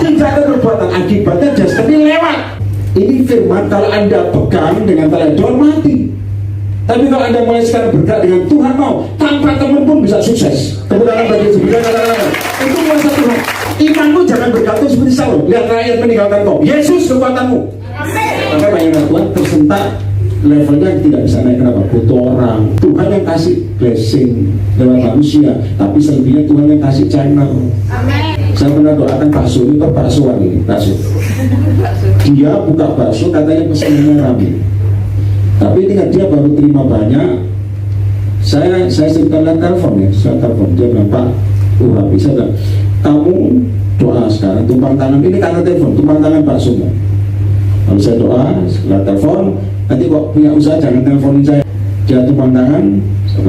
tidak ada perbuatan, akibatnya destiny lewat. Ini firman, kalau Anda pegang dengan teledor, mati. Tapi kalau Anda mulai sekarang bergerak dengan Tuhan mau, tanpa teman pun bisa sukses. Kemudian bagi sebenarnya itu kuasa Tuhan. Imanmu jangan bergantung seperti Saul. Lihat rakyat meninggalkan kau. Yesus kekuatanmu. Maka banyak Tuhan tersentak, levelnya tidak bisa naik. Kenapa? Butuh orang. Tuhan yang kasih blessing lewat manusia, tapi selebihnya Tuhan yang kasih channel. Saya pernah doakan bakso ini, baksoan ini, bakso. Dia buka bakso, katanya pesanannya rame. Tapi dengan dia baru terima banyak, saya sebutkan telepon ya, saya telepon, dia bilang, Pak, bisa bilang, kamu doa sekarang, tumpang tangan, ini karena telepon, tumpang tangan bakso. Lalu saya doa, setelah telepon, nanti kok punya usaha jangan teleponin saya. Dia tumpang tangan,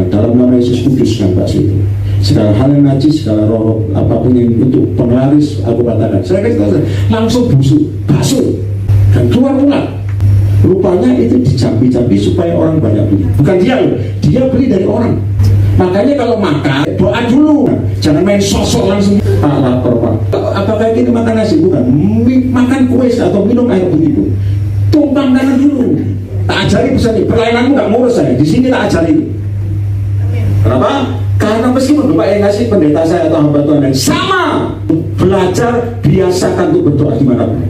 dalam nama Yesus Kudus kan bakso itu. Segala hal yang najis, segala roh apapun yang untuk penglaris, aku katakan. Saya kasih tahu, langsung busuk, bakso, dan keluar ulang. Rupanya itu dicambi-cambi supaya orang banyak beli. Bukan dia loh, dia beli dari orang. Makanya kalau makan, doa dulu. Jangan main sosok langsung. Pak, lapar Pak. Apakah kita makan nasi? Bukan. Makan kue atau minum air putih itu. Tumpang tangan dulu. Tak ajari pesan ini. Pelayananmu gak ngurus saya. Di sini tak ajari. Kenapa? Karena meskipun Bapak yang ngasih pendeta saya atau hamba Tuhan yang sama, belajar biasakan untuk berdoa dimanapun.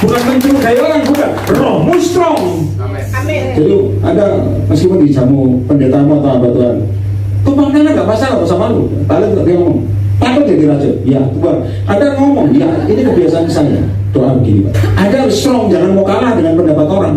Bukan mencurigai orang, bukan. Rohmu strong. Amin. Jadi ada meskipun dijamu pendetamu atau hamba Tuhan, tumpang tangan gak masalah sama lu. Paling dia ngomong, takut jadi raja. Ya Tuhan. Ada ngomong, ya ini kebiasaan saya. Doa begini Pak. Ada strong, jangan mau kalah dengan pendapat orang.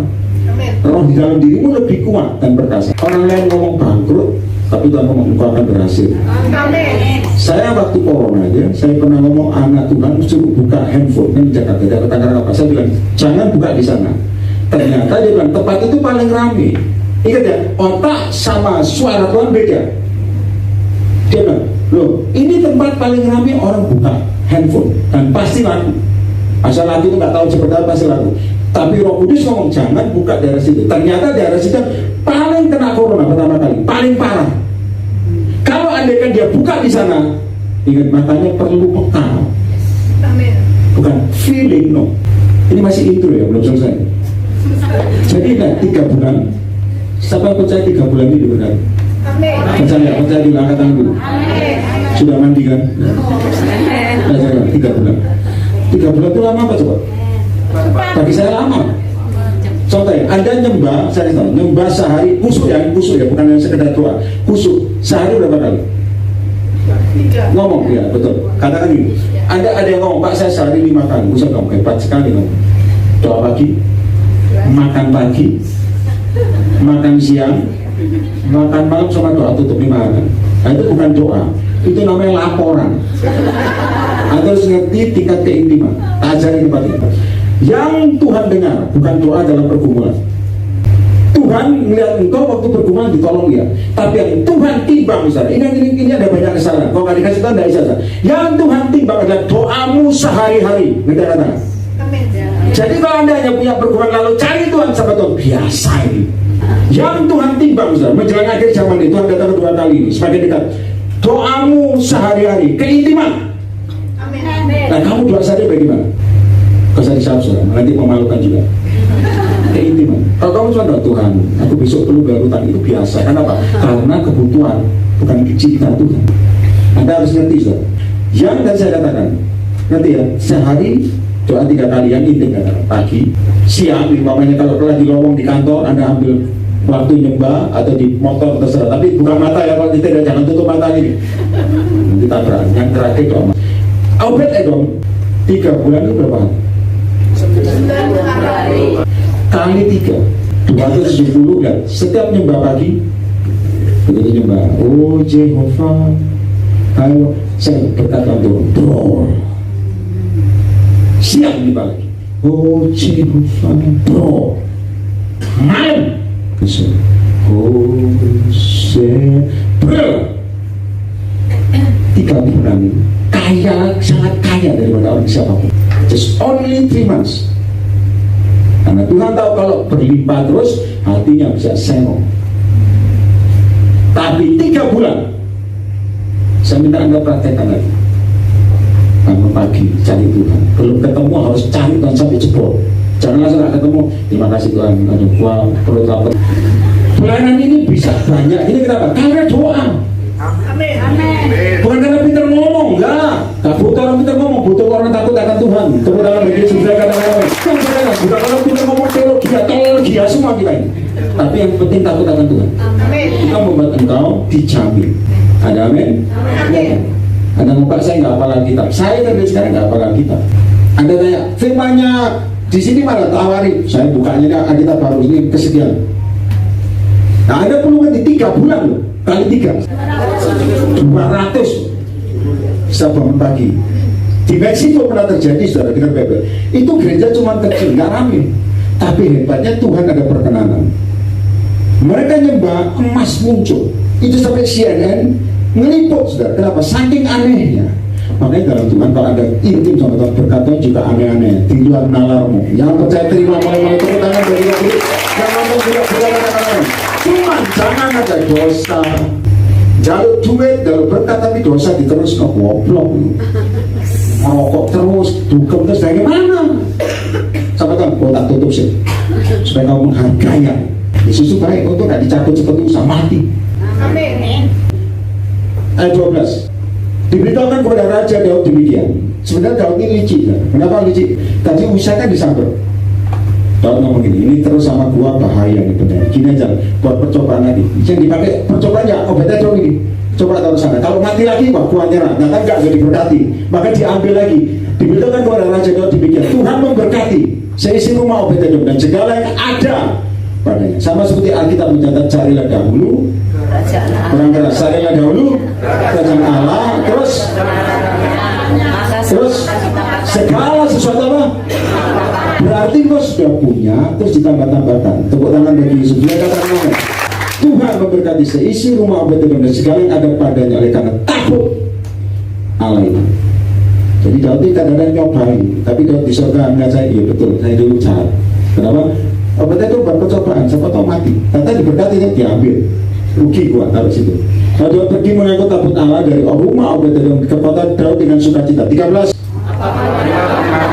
Amin. Roh di dalam dirimu lebih kuat dan perkasa. Orang lain ngomong bangkrut, tapi Tuhan ngomong engkau akan berhasil. Amin. Saya waktu corona aja, saya pernah ngomong anak Tuhan suruh buka handphone kan di Jakarta. Dari Tangerang apa? Saya bilang jangan buka di sana. Ternyata dia bilang tempat itu paling ramai. Ingat ya, otak sama suara Tuhan beda. Dia bilang, loh ini tempat paling ramai orang buka handphone dan pasti laku. Asal laku itu nggak tahu seperti apa pasti laku. Tapi Roh Kudus ngomong jangan buka daerah situ. Ternyata daerah situ paling kena corona pertama kali, paling parah. Kalau andaikan dia buka di sana, ingat makanya perlu peka, Amin. bukan feeling, no. Ini masih intro ya, belum selesai. Jadi nah, 3 bulan. Siapa yang percaya 3 bulan ini benar? Amin. Percaya dulu, angkat tangan dulu. Amin. Sudah mandi kan? Nah, 3 bulan. 3 bulan itu lama apa coba? Bagi saya lama. Contoh ya, Anda nyembah, saya tahu, nyembah sehari kusuk ya, bukan yang sekedar doa. Kusuk sehari berapa kali? 3. Ngomong ya, betul. Katakan ini. Anda ada yang ngomong, Pak saya sehari 5 kali. Kusuk kamu hebat sekali ngomong. Doa pagi, makan pagi, makan siang, makan malam sama doa tutup 5 hari. Nah, itu bukan doa, itu namanya laporan. Anda harus ngerti tingkat keintiman. Ajarin tempat itu. Yang Tuhan dengar bukan doa dalam pergumulan. Tuhan melihat engkau waktu pergumulan ditolong dia. Tapi yang Tuhan timbang misalnya, ini ada banyak kesalahan. Kalau nggak dikasih tahu nggak bisa. Yang Tuhan timbang adalah doamu sehari-hari. Ngerti kata? Amin. Jadi kalau Anda hanya punya pergumulan lalu cari Tuhan sama Tuhan, biasa ini. Yang Tuhan timbang misalnya, menjelang akhir zaman itu Tuhan datang kedua kali ini, semakin dekat. Doamu sehari-hari, keintiman. Amin. Nah kamu doa sehari bagaimana? Kau saya disahab nanti memalukan juga. Keintiman. Kalau kamu cuma doa Tuhan, aku besok perlu bayar utang, itu biasa. Kenapa? Karena kebutuhan, bukan kecintaan Tuhan. Anda harus ngerti saudara. Yang tadi saya katakan, nanti ya, sehari doa 3 kali yang intim katakan. Pagi, siang, umpamanya kalau lagi lowong di kantor, Anda ambil waktu nyembah atau di motor terserah. Tapi buka mata ya, kalau tidak jangan tutup mata ini. Nanti tabrak. Yang terakhir doa. Obed dong. 3 bulan itu berapa? 9 hari. Kali 3 270 kan. Setiap nyembah pagi begitu nyembah, oh Jehovah, ayo saya berkata untuk bro. Siang nyembah lagi, oh Jehovah, bro. Malam oh bro. 3 bulan kaya, sangat kaya daripada orang siapapun. Just only 3 months. Karena Tuhan tahu kalau berlimpah terus hatinya bisa senong. Tapi 3 bulan saya minta Anda praktekkan lagi. Bangun pagi cari Tuhan, belum ketemu harus cari Tuhan sampai jebol. Jangan langsung ketemu, terima kasih Tuhan, gua perlu lapar. Pelayanan ini bisa banyak. Ini kenapa? Karena doa. Amin. Bukan karena pintar ngomong, enggak. Gak butuh orang pintar ngomong, butuh orang takut akan Tuhan. Tepuk tangan bagi saudara kata-kata. Bukan orang pintar ngomong teologi semua kita ini. Tapi yang penting takut akan Tuhan. Amin. Itu membuat engkau dijamin. Ada amin? Amin. Ada muka saya nggak hafal Alkitab. Saya dari sekarang nggak hafal Alkitab. Anda tanya, firmannya di sini malah tawarin. Saya bukanya Alkitab baru ini kesekian. Nah, Anda perlu ngerti 3 bulan loh. Kali 3 200 bisa bangun pagi. Di Meksiko pernah terjadi saudara, dengan baik-baik. Itu gereja cuma kecil, nggak rame. Tapi hebatnya Tuhan ada perkenanan. Mereka nyembah, emas muncul. Itu sampai CNN ngeliput saudara. Kenapa? Saking anehnya. Makanya dalam Tuhan kalau Anda intim sama Tuhan, berkata juga aneh-aneh di luar nalarmu. Yang percaya terima mulai tepuk tangan dari lagi. Yang ngomong juga berkata-kata. Cuman jangan ada dosa, jalur duit, jalur berkat, tapi dosa diterus ke goblok. Merokok terus, dugem terus, dari mana? Sampai kan, oh tak tutup sih, supaya kamu menghargai. Yesus itu baik, untuk gak dicabut seperti usah mati. Amin. Ayat 12 diberitahukan kepada Raja Daud demikian. Sebenarnya Daud ini licik. Kenapa licik? Tadi Usia kan disamber. Daud ngomong ini terus sama gua bahaya nih benar. Gini aja, buat percobaan lagi. Yang dipakai percobaannya, Obed-Edom ini. Coba taruh sana. Kalau mati lagi, wah gua nyerah. Nah kan nggak jadi berkati. Maka diambil lagi. Diberitahukan kepada Raja Daud demikian. Tuhan memberkati seisi rumah Obed-Edom dan segala yang ada padanya. Sama seperti Alkitab mencatat, carilah dahulu kurang keras, carilah dahulu kerajaan Allah, terus segala sesuatu apa? Berarti kau sudah punya, terus ditambah-tambahkan. Tepuk tangan bagi Yesus. Dia katakan, Tuhan memberkati seisi rumah Obed-Edom dan segala yang ada padanya oleh karena takut Allah itu. Jadi Daud itu kadang-kadang nyobain, tapi kalau di surga enggak, saya iya betul, saya dulu jahat. Kenapa? Obed-Edom buat percobaan, siapa tahu mati. Kata diberkati kan diambil, rugi gua taruh situ. Lalu Daud pergi mengangkut tabut Allah dari rumah Obed-Edom ke kota Daud dengan sukacita. 13.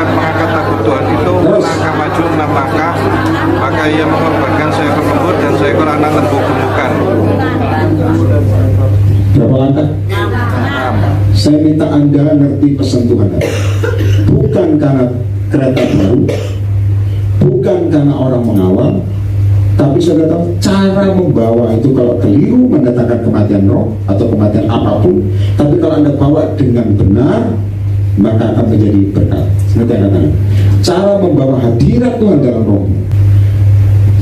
Mengangkat tabut Tuhan itu melangkah maju 6 langkah, maka ia mengorbankan seekor lembu dan seekor anak lembu gemukan. Berapa langkah? 6. Saya minta Anda ngerti pesan Tuhan. Bukan karena kereta baru, bukan karena orang mengawal, tapi saudara tahu cara membawa itu kalau keliru mendatangkan kematian roh atau kematian apapun, tapi kalau Anda bawa dengan benar maka akan menjadi berkat. Seperti yang katakan, cara membawa hadirat Tuhan dalam roh.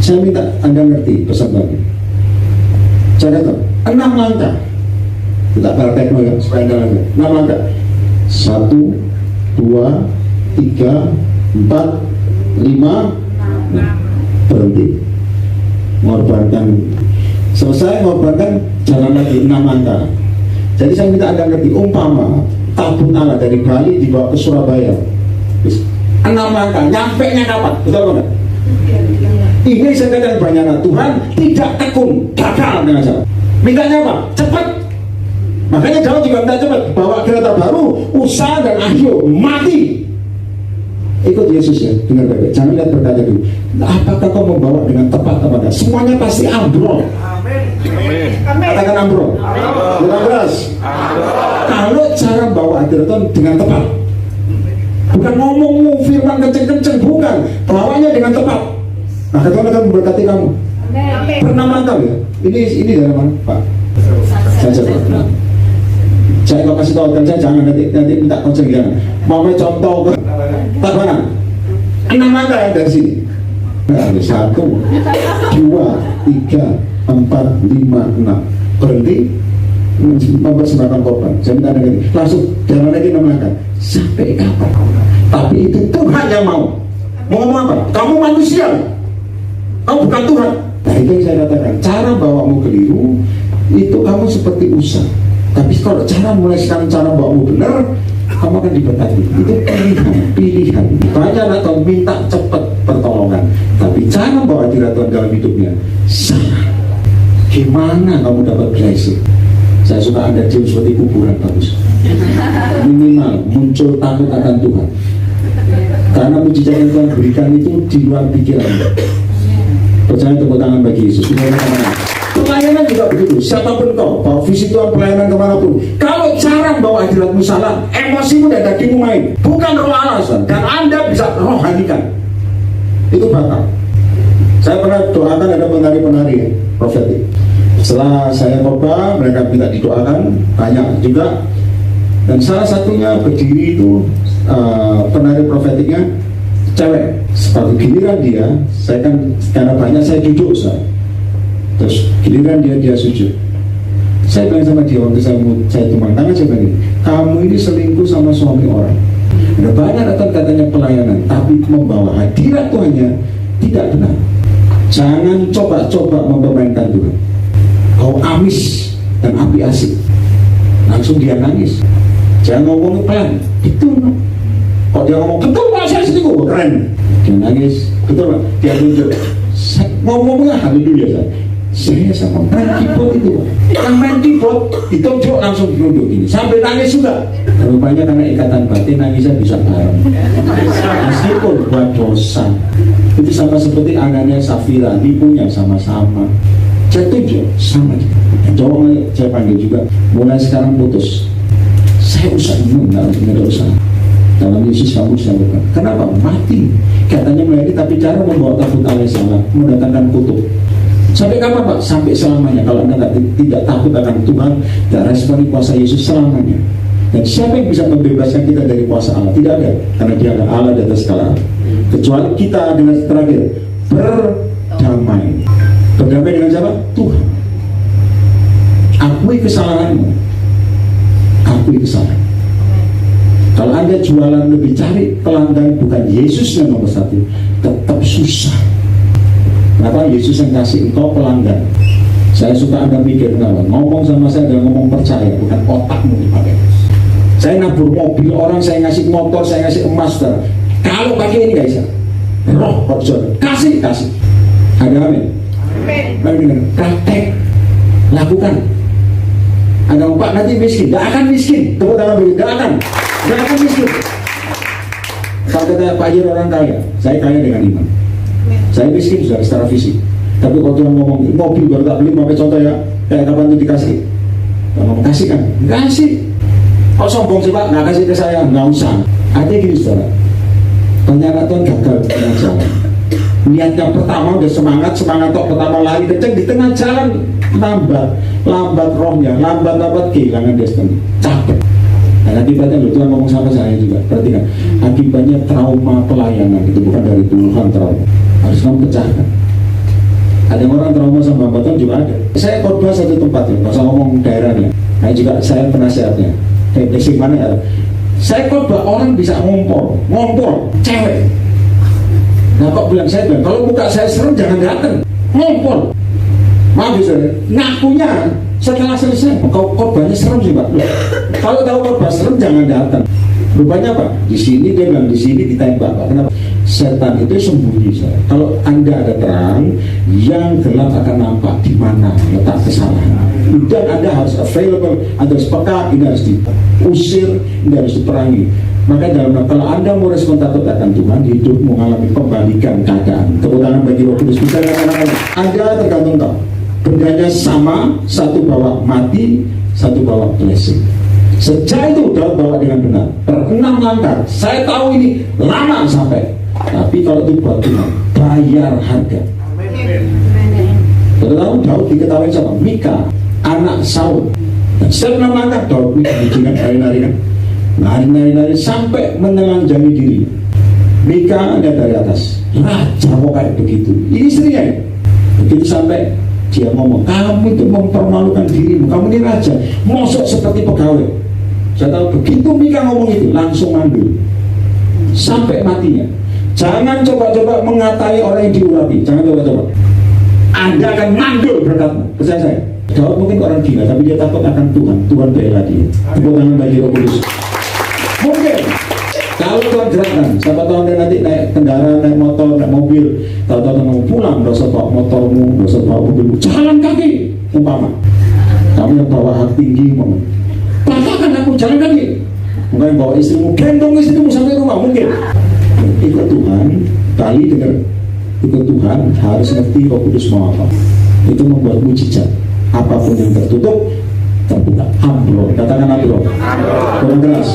Saya minta Anda ngerti pesan Tuhan. Saya kata 6 langkah. Kita praktek ya, supaya Anda ngerti. 6 langkah. 1, 2, 3, 4, 5, berhenti. Mengorbankan. Selesai mengorbankan, jalan lagi 6 langkah. Jadi saya minta Anda ngerti, umpama tabut Allah dari Bali dibawa ke Surabaya, 6 langkah, nyampe nya kapan? Betul enggak? Ini saya katakan banyak Tuhan tidak tekun, gagal dengan saya. Mintanya apa? Cepat. Makanya Daud juga minta cepat, bawa kereta baru, usaha dan akhir mati. Ikut Yesus ya, dengar baik-baik. Jangan lihat berkata dulu. Apakah kau membawa dengan tepat apa enggak? Semuanya pasti ambrol. Katakan ambrol. Dengan keras. Kalau cara bawa hadirat dengan tepat, bukan ngomongmu firman kenceng-kenceng, bukan, bawanya dengan tepat. Nah, Tuhan akan memberkati kamu. Pernah mantap ya. Ini dalam mana, Pak? Saya kalau kasih tahu kan saya jangan nanti minta konsep jangan. Mau contoh ke tak mana? 6 langkah yang dari sini. Nah, 1, 2, 3, 4, 5, 6. Berhenti. Mempersembahkan korban. Saya minta lagi. Langsung jalan lagi 6 langkah. Sampai kapan? Tapi itu Tuhan yang mau. Mau ngomong apa? Kamu manusia. Kamu bukan Tuhan. Nah, itu yang saya katakan. Cara bawamu keliru itu kamu seperti Usa. Tapi kalau cara mulai sekarang cara bawamu benar, kamu akan diberkati. Itu pilihan. Banyak atau minta cepat pertolongan, tapi cara bawa hadirat Tuhan dalam hidupnya salah. Gimana kamu dapat blessing? Saya suka Anda jauh seperti kuburan bagus. Minimal muncul takut akan Tuhan. Karena mujizat yang Tuhan berikan itu di luar pikiran. Percaya, tepuk tangan bagi Yesus. Pelayanan juga begitu. Siapapun kau, bawa visi Tuhan pelayanan kemanapun. Kalau cara bawa hadiratmu salah, emosimu dan dagingmu main. Bukan roh Allah, dan Anda bisa rohanikan. Itu bakal. Saya pernah doakan ada penari-penari profetik. Setelah saya khotbah, mereka minta didoakan, banyak juga. Dan salah satunya berdiri itu penari profetiknya cewek. Sepatu giliran dia, saya kan karena banyak saya duduk saya. Terus giliran dia sujud. Saya bilang sama dia waktu saya tumpang tangan, saya bilang, kamu ini selingkuh sama suami orang. Ada banyak datang katanya pelayanan, tapi membawa hadirat Tuhannya tidak benar. Jangan coba-coba mempermainkan Tuhan. Kau amis dan api asik, langsung dia nangis. Jangan ngomong pelan, betul. Kok dia ngomong betul Pak, saya selingkuh, keren. Dia nangis, betul Pak, dia tunjuk. Ngomongnya haleluya saya sama main keyboard itu, yang main keyboard ditunjuk langsung duduk gini sampai nangis juga. Rupanya karena ikatan batin nangisnya bisa bareng. Meskipun buat dosa itu sama seperti anaknya Safira, nipunya sama-sama. Saya tunjuk sama juga. Cowok saya panggil juga. Mulai sekarang putus. Saya usaha nggak usah. Dalam Yesus kamu bisa lakukan. Kenapa? Mati. Katanya melayani tapi cara membawa takut Allah salah, mendatangkan kutuk. Sampai kapan Pak? Sampai selamanya. Kalau Anda tidak takut akan Tuhan, tidak responi kuasa Yesus selamanya. Dan siapa yang bisa membebaskan kita dari kuasa Allah? Tidak ada, karena dia ada Allah di atas segala. Kecuali kita dengan terakhir berdamai. Berdamai dengan siapa? Tuhan. Akui kesalahanmu. Akui kesalahan. Kalau Anda jualan lebih cari pelanggan bukan Yesus yang nomor 1, tetap susah. Kenapa? Yesus yang kasih engkau pelanggan. Saya suka Anda mikir kenapa? Ngomong sama saya adalah ngomong percaya, bukan otakmu dipakai. Saya nabur mobil orang, saya ngasih motor, saya ngasih emas. Kalau pakai ini gak bisa. Roh kasih. Ada amin. Amin. Praktek, lakukan. Anda Pak nanti miskin, gak akan miskin. Tepuk tangan beri, gak akan miskin. Kalau kata Pak Jir orang kaya, saya kaya dengan iman. Saya miskin sudah secara fisik. Tapi kalau Tuhan ngomong mobil baru tak beli, mau contoh ya, kayak kapan itu dikasih? Ngomong kasih kan? Kasih. Kok sombong sih Pak? Nggak kasih ke saya, nggak usah. Artinya gini saudara, banyak anak Tuhan gagal di tengah jalan. Niatnya pertama udah semangat tok pertama lari kenceng, di tengah jalan lambat rohnya, lambat kehilangan destiny, capek. Dan akibatnya loh, Tuhan ngomong sama saya juga, perhatikan, akibatnya trauma pelayanan itu bukan dari Tuhan trauma, harus kamu pecahkan. Ada orang trauma sama Bapak Tuhan juga ada. Saya khotbah satu tempat ya, masa ngomong daerahnya. Nah juga saya penasehatnya. Basic mana ya? Saya khotbah orang bisa ngompol, cewek. Nah kok bilang saya bilang, kalau muka saya serem jangan datang, ngompol. Maaf ya saudara, ngakunya setelah selesai, kau khotbahnya serem sih Pak. Kalau tahu khotbah serem jangan datang. Rupanya apa? Di sini dia bilang, di sini ditembak Pak. Kenapa? Setan itu sembunyi saya. Kalau Anda ada terang, yang gelap akan nampak di mana letak kesalahan. Dan Anda harus available, Anda harus peka, ini harus diusir, ini harus diperangi. Maka dalam kalau Anda mau respon takut akan Tuhan, hidup mengalami pembalikan keadaan. Tepuk tangan bagi Roh Kudus. Bisa Anda tergantung kau. Bendanya sama, satu bawa mati, satu bawa blessing. Sejak itu Daud bawa dengan benar. Per 6 langkah. Saya tahu ini lama sampai. Tapi kalau itu buat Tuhan, bayar harga. Tahu Daud diketahui siapa? Mika, anak Saul. Dan setiap 6 langkah Daud bijinan nari-nari sampai menelanjangi diri. Mika ada dari atas. Raja kok kayak begitu. Ini istrinya. Begitu sampai dia ngomong, kamu itu mempermalukan dirimu. Kamu ini raja, mosok seperti pegawai. Saya tahu begitu Mika ngomong itu langsung mandul sampai matinya. Jangan coba-coba mengatai orang yang diurapi. Jangan coba-coba. Anda akan mandul berkatmu. Percaya saya. Daud mungkin orang gila, tapi dia takut akan Tuhan. Tuhan bela dia. Tepuk tangan bagi Roh Kudus. Mungkin kalau Tuhan gerakan, siapa tahu Anda nanti naik kendaraan, naik motor, naik mobil, tahu-tahu mau pulang, dosa bawa motormu, dosa bawa mobilmu, jalan kaki, umpama. Kamu yang bawa hak tinggi, umpama. Katakan aku jalan kaki. Mungkin bawa istrimu, gendong istrimu sampai rumah, mungkin. Ikut Tuhan, kali dengar, ikut Tuhan harus ngerti Roh Kudus mau apa. Itu membuat mujizat. Apapun yang tertutup, terbuka. Ambrol, katakan ambrol. Kurang keras.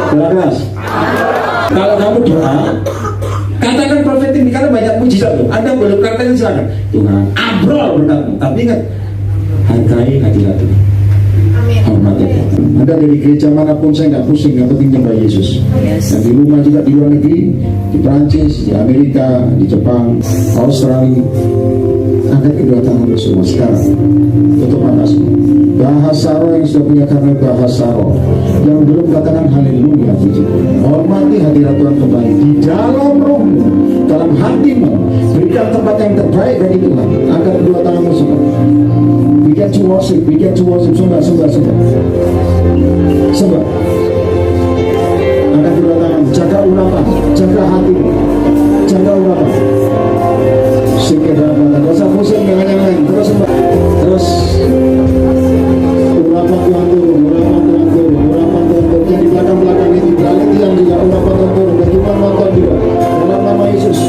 Kurang keras. Kalau kamu doa, katakan profetik ini karena banyak mujizat loh. Anda boleh katakan silakan. Tuhan, ambrol berkatmu. Tapi ingat, hargai hadirat Tuhan. Hormati Tuhan. Anda dari gereja manapun saya nggak pusing, nggak penting nyembah Yesus. Dan di rumah juga di luar negeri, di Prancis, di Amerika, di Jepang, Australia. Angkat kedua tangan semua sekarang. Tutup mata semua. Bahasa roh yang sudah punya karena bahasa roh, yang belum katakan haleluya puji Tuhan. Hormati hadirat Tuhan kembali di dalam rohmu, dalam hatimu. Berikan tempat yang terbaik bagi Tuhan. Angkat kedua tanganmu semua. Begin to worship. Sembah. Angkat kedua tangan. Jaga urapan, jaga hatimu, jaga urapan. Sikirlah mata, gak usah pusing dengan yang lain. Terus sembah. Terus urapan Tuhan turun. Yang di belakang itu beralih yang juga urapan Tuhan turun. Dan cuma nonton juga. Dalam nama Yesus.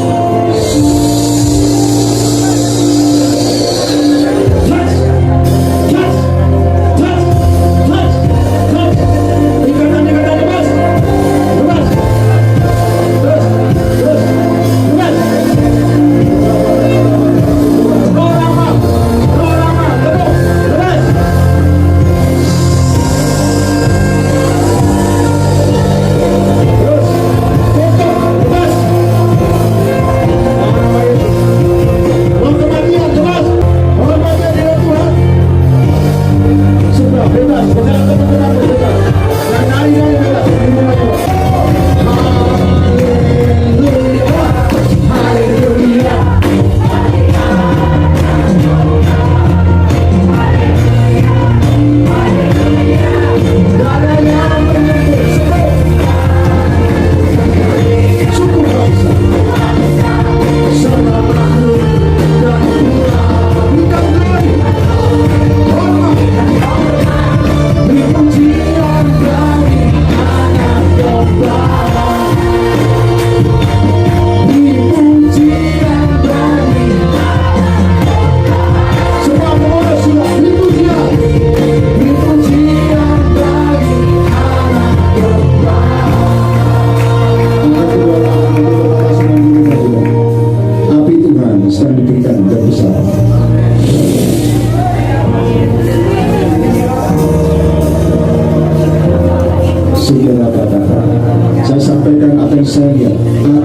Saudara kata, saya sampaikan apa yang saya lihat,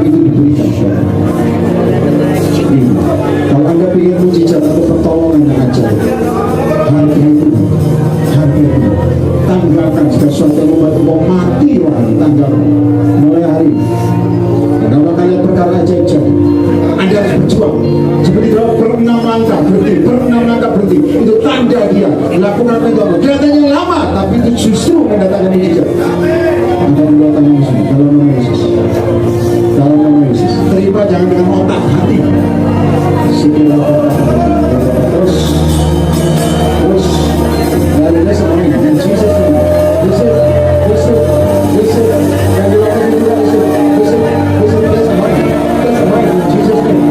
itu diberikan kepada ini. Kalau Anda ingin mujizat atau pertolongan yang ajar, hargai itu, tanggalkan sesuatu yang membuat mau mati orang, tanggal mulai hari ini. Dan kalau kalian perkara ajaib jadi, Anda harus berjuang. Seperti kalau berenam langkah berhenti, itu tanda dia lakukan itu. Kelihatannya lama, tapi itu justru mendatangkan mujizat. Anda mendatangkan Yesus, dalam nama Yesus, dalam nama Yesus. Terima, jangan dengan otak, hati. Terus, dari desa ini, dan Yesus ini, Yesus, yang dilakukan juga Yesus, that's mine, Jesus name.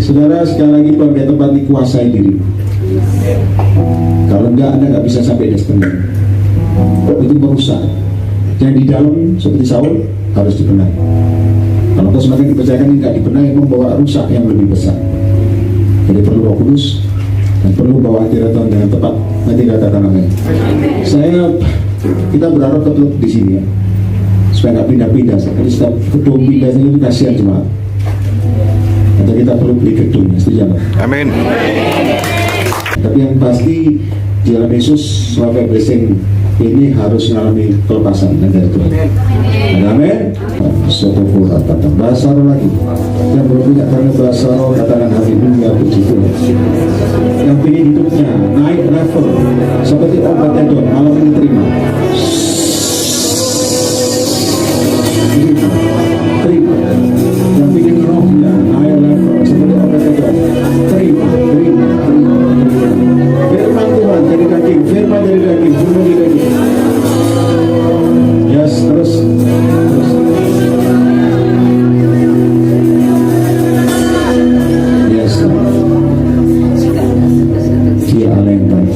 Saudara, sekali lagi pakai tempat dikuasai diri. Kalau enggak, Anda nggak bisa sampai destiny. Itu merusak. Yang di dalam seperti Saul harus dibenahi. Kalau kau semakin dipercayakan nggak dibenahi, membawa rusak yang lebih besar. Jadi perlu Roh Kudus dan perlu bawa hadirat dengan tepat. Nanti katakan amin. Kita berharap tetap di sini ya, supaya nggak pindah-pindah. Jadi setiap gedung pindah itu kasihan jemaat. Atau kita perlu beli gedung, setuju nggak? Amin. Tapi yang pasti di dalam Yesus selama blessing ini harus mengalami pelepasan dari Tuhan. Amin. Suatu pura tentang bahasa roh lagi. Yang belum punya karena bahasa roh katakan haleluya, puji Tuhan. Yang ingin hidupnya naik level seperti obatnya Tuhan, malam ini terima. Terima. Yang ingin rohnya naik level seperti obatnya Tuhan, terima. Firman Tuhan jadi daging, firman jadi daging, firman jadi daging. Yes, terus. Yes, dia Allah yang baik.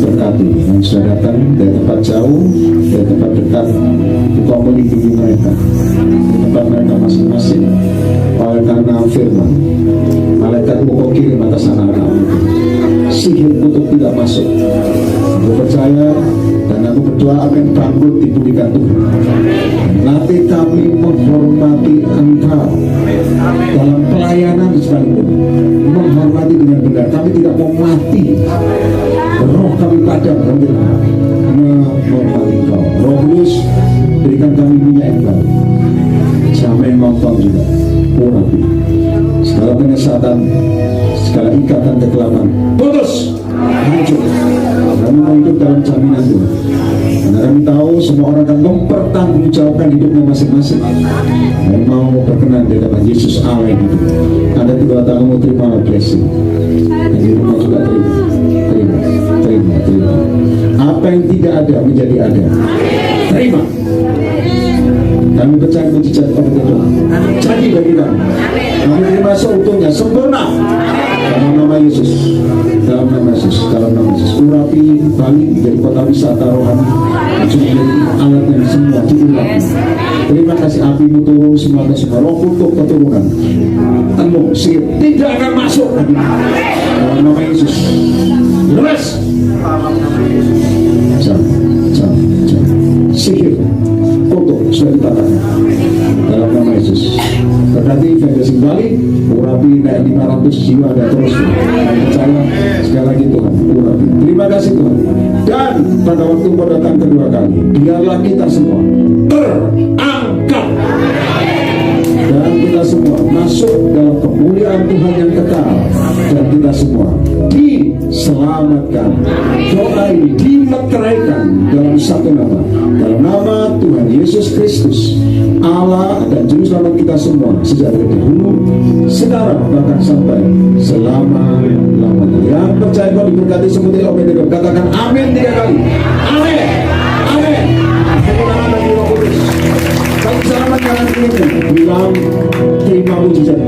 Berkati yang sudah datang dari tempat jauh, dari tempat dekat, Engkau melindungi mereka di tempat mereka masing-masing. Oleh karena firman, malaikatmu kau kirim atas anak-anak itu, sihir untuk tidak masuk. Aku percaya dan aku berdoa akan bangkit diberikan Tuhan. Latih kami menghormati Engkau dalam pelayanan sekalipun, menghormati dengan benar. Kami tidak mau mati. Roh kami padam, kami menghormati Engkau. Roh Kudus, berikan kami minyak yang baru. Sampai nonton juga, urapi segala penyesatan, segala ikatan kekelaman, putus, hancur. Kami mau hidup dalam jaminan Tuhan. Karena kami tahu semua orang akan mempertanggungjawabkan hidupnya masing-masing. Kami mau berkenan di hadapan Yesus Allah yang hidup. Anda kedua tanganmu terima blessing. Dan di rumah juga terima. Apa yang tidak ada menjadi ada. Terima. Kami percaya mujizat pada Tuhan. Jadi bagi kami. Kami terima seutuhnya sempurna. Dalam nama Yesus. Dalam nama Yesus. Urapi Bali menjadi kota wisata rohani. Menjadi alat yang semua diurapi. Terima kasih apimu turun semua ke semua. Roh untuk keturunan. Tanggung sihir tidak akan masuk lagi. Dalam nama Yesus. Lepas. Jangan. Sihir untuk sudah ditahan dalam nama Yesus. Berkati Federasi Bali, urapi naik 500 jiwa dan terus. Kami percaya sekali lagi Tuhan, urapi. Terima kasih Tuhan. Dan pada waktu kau datang kedua kali, biarlah kita semua terangkat dan kita semua masuk dalam kemuliaan Tuhan yang kekal, dan kita semua diselamatkan. Doa ini dimeteraikan dalam satu nama, dalam nama Tuhan Yesus. Yesus Kristus, Allah dan Juru Selamat kita semua sejak dari dahulu, sekarang bahkan sampai selama-lamanya. Yang percaya kau diberkati seperti Obed-Edom, katakan amin 3 kali. Amin. Amin. Tepuk tangan bagi Roh Kudus. Bagi selamat jangan ini bilang terima mujizat.